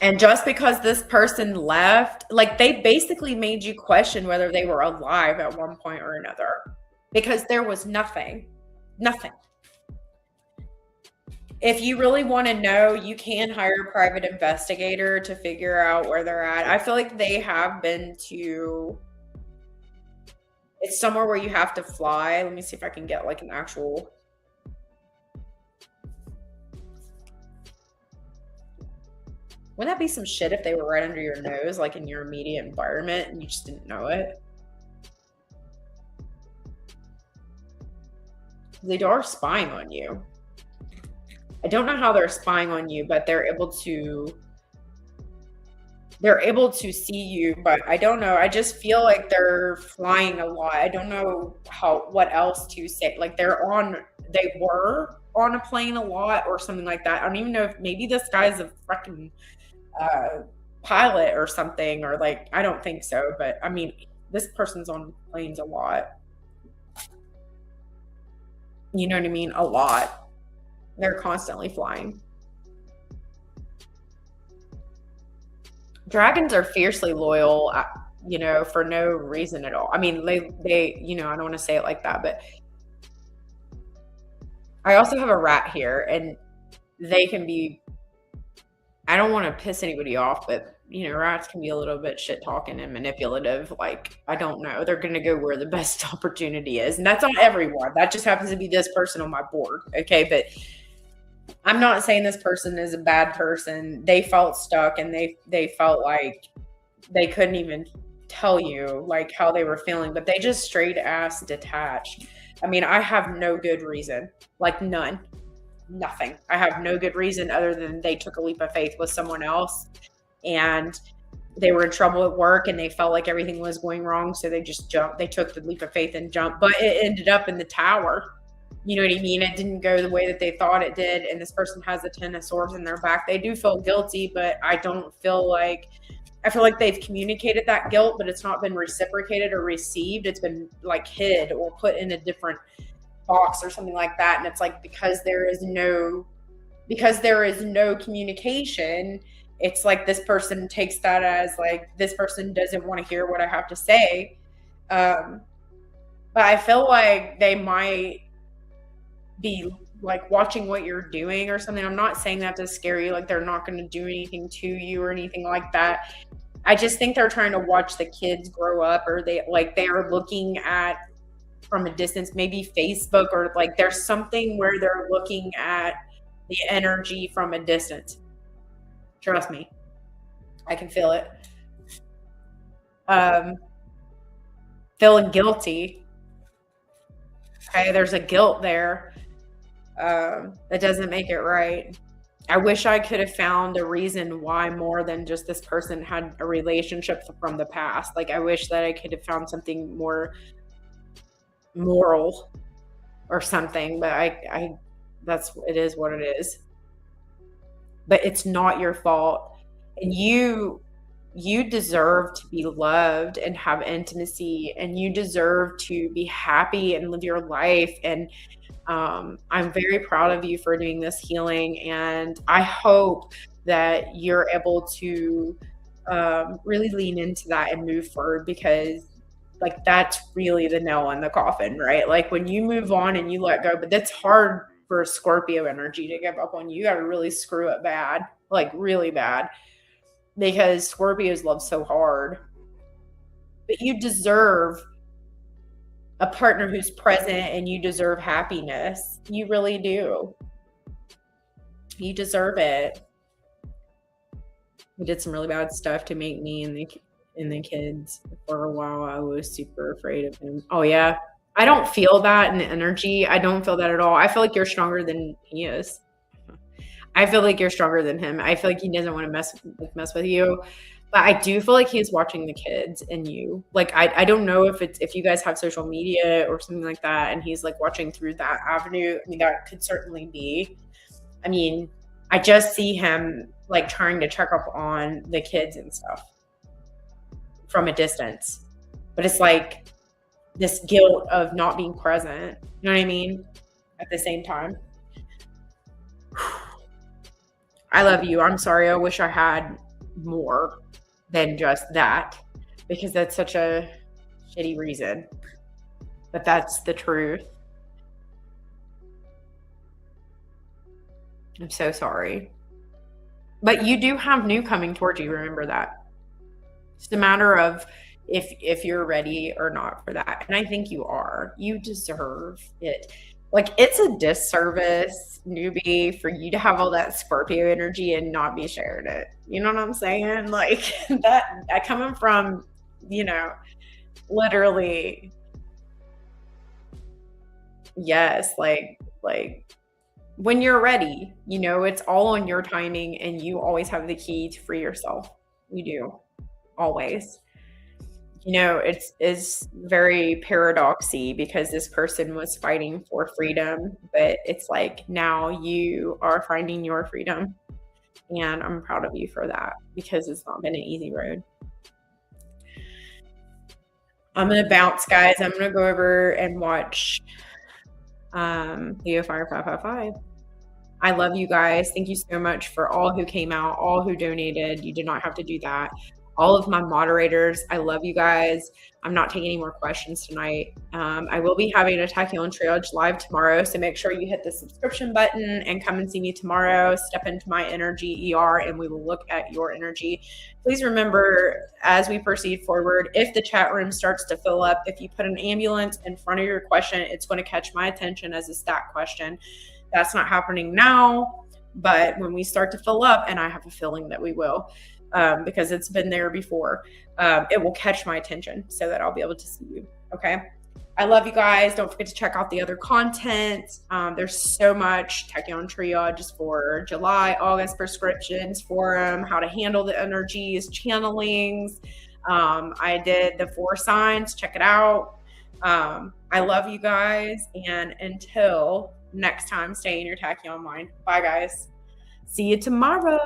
Speaker 1: And just because this person left, like they basically made you question whether they were alive at one point or another because there was nothing. Nothing. If you really want to know, you can hire a private investigator to figure out where they're at. I feel like they have been to, it's somewhere where you have to fly. Let me see if I can get like an actual. Wouldn't that be some shit if they were right under your nose, like in your immediate environment, and you just didn't know it? They are spying on you. I don't know how they're spying on you, but they're able to see you, but I don't know. I just feel like they're flying a lot. I don't know what else to say. Like they were on a plane a lot or something like that. I don't even know if maybe this guy's a fucking pilot or something, or like, I don't think so, but I mean, this person's on planes a lot. You know what I mean? A lot. They're constantly flying. Dragons are fiercely loyal, for no reason at all. I mean, they, I don't want to say it like that, but I also have a rat here, and they can be, I don't want to piss anybody off, but rats can be a little bit shit talking and manipulative. Like, I don't know. They're going to go where the best opportunity is. And that's not everyone. That just happens to be this person on my board. Okay. But I'm not saying this person is a bad person. They felt stuck, and they felt like they couldn't even tell you like how they were feeling, but they just straight ass detached. I mean, I have no good reason, like none, nothing. I have no good reason other than they took a leap of faith with someone else, and they were in trouble at work, and they felt like everything was going wrong. So they just jumped. They took the leap of faith and jumped, but it ended up in the tower. You know what I mean? It didn't go the way that they thought it did. And this person has a 10 of swords in their back. They do feel guilty, but I feel like they've communicated that guilt, but it's not been reciprocated or received. It's been like hid or put in a different box or something like that. And it's like, because there is no communication, it's like this person takes that as like, this person doesn't want to hear what I have to say. But I feel like they might be like watching what you're doing or something. I'm not saying that to scare you, like they're not going to do anything to you or anything like that. I just think they're trying to watch the kids grow up, or they are looking at from a distance, maybe Facebook, or like there's something where they're looking at the energy from a distance. Trust me, I can feel it. Feeling guilty. Okay, there's a guilt there. That doesn't make it right. I wish I could have found a reason why, more than just this person had a relationship from the past. Like, I wish that I could have found something more moral or something, but it is what it is. But it's not your fault. And you deserve to be loved and have intimacy, and you deserve to be happy and live your life. And I'm very proud of you for doing this healing, and I hope that you're able to really lean into that and move forward, because like that's really the nail in the coffin, right? Like when you move on and you let go, but that's hard for Scorpio energy to give up on. You got to really screw it bad, like really bad, because Scorpios love so hard. But you deserve a partner who's present, and you deserve happiness. You really do. You deserve it. He did some really bad stuff to make me and the kids. For a while, I was super afraid of him. Oh yeah. I don't feel that in the energy. I don't feel that at all. I feel like you're stronger than he is. I feel like you're stronger than him. I feel like he doesn't want to mess with you. But I do feel like he's watching the kids and you. Like, I don't know if you guys have social media or something like that, and he's like watching through that avenue. I mean, that could certainly be. I mean, I just see him like trying to check up on the kids and stuff from a distance. But it's like this guilt of not being present. You know what I mean? At the same time. I love you. I'm sorry. I wish I had more than just that because that's such a shitty reason. But that's the truth. I'm so sorry. But you do have new coming towards you. Remember that. It's a matter of if you're ready or not for that. And I think you are. You deserve it. Like it's a disservice, newbie, for you to have all that Scorpio energy and not be sharing it. You know what I'm saying? Like that coming from, you know, literally, yes, like when you're ready, you know, it's all on your timing and you always have the key to free yourself. You do. Always. You know, it's very paradoxy because this person was fighting for freedom, but it's like now you are finding your freedom. And I'm proud of you for that because it's not been an easy road. I'm gonna bounce, guys. I'm gonna go over and watch Leo Fire 555. I love you guys. Thank you so much for all who came out, all who donated. You did not have to do that. All of my moderators, I love you guys. I'm not taking any more questions tonight. I will be having a Taccion Triage live tomorrow, so make sure you hit the subscription button and come and see me tomorrow. Step into my energy ER, and we will look at your energy. Please remember, as we proceed forward, if the chat room starts to fill up, if you put an ambulance in front of your question, it's going to catch my attention as a stat question. That's not happening now, but when we start to fill up, and I have a feeling that we will, because it's been there before, it will catch my attention so that I'll be able to see you. Okay. I love you guys. Don't forget to check out the other content. There's so much. Taccion Triage for July, August prescriptions, forum, how to handle the energies, channelings. I did the 4 signs. Check it out. I love you guys. And until next time, stay in your Tachyon mind. Bye, guys. See you tomorrow.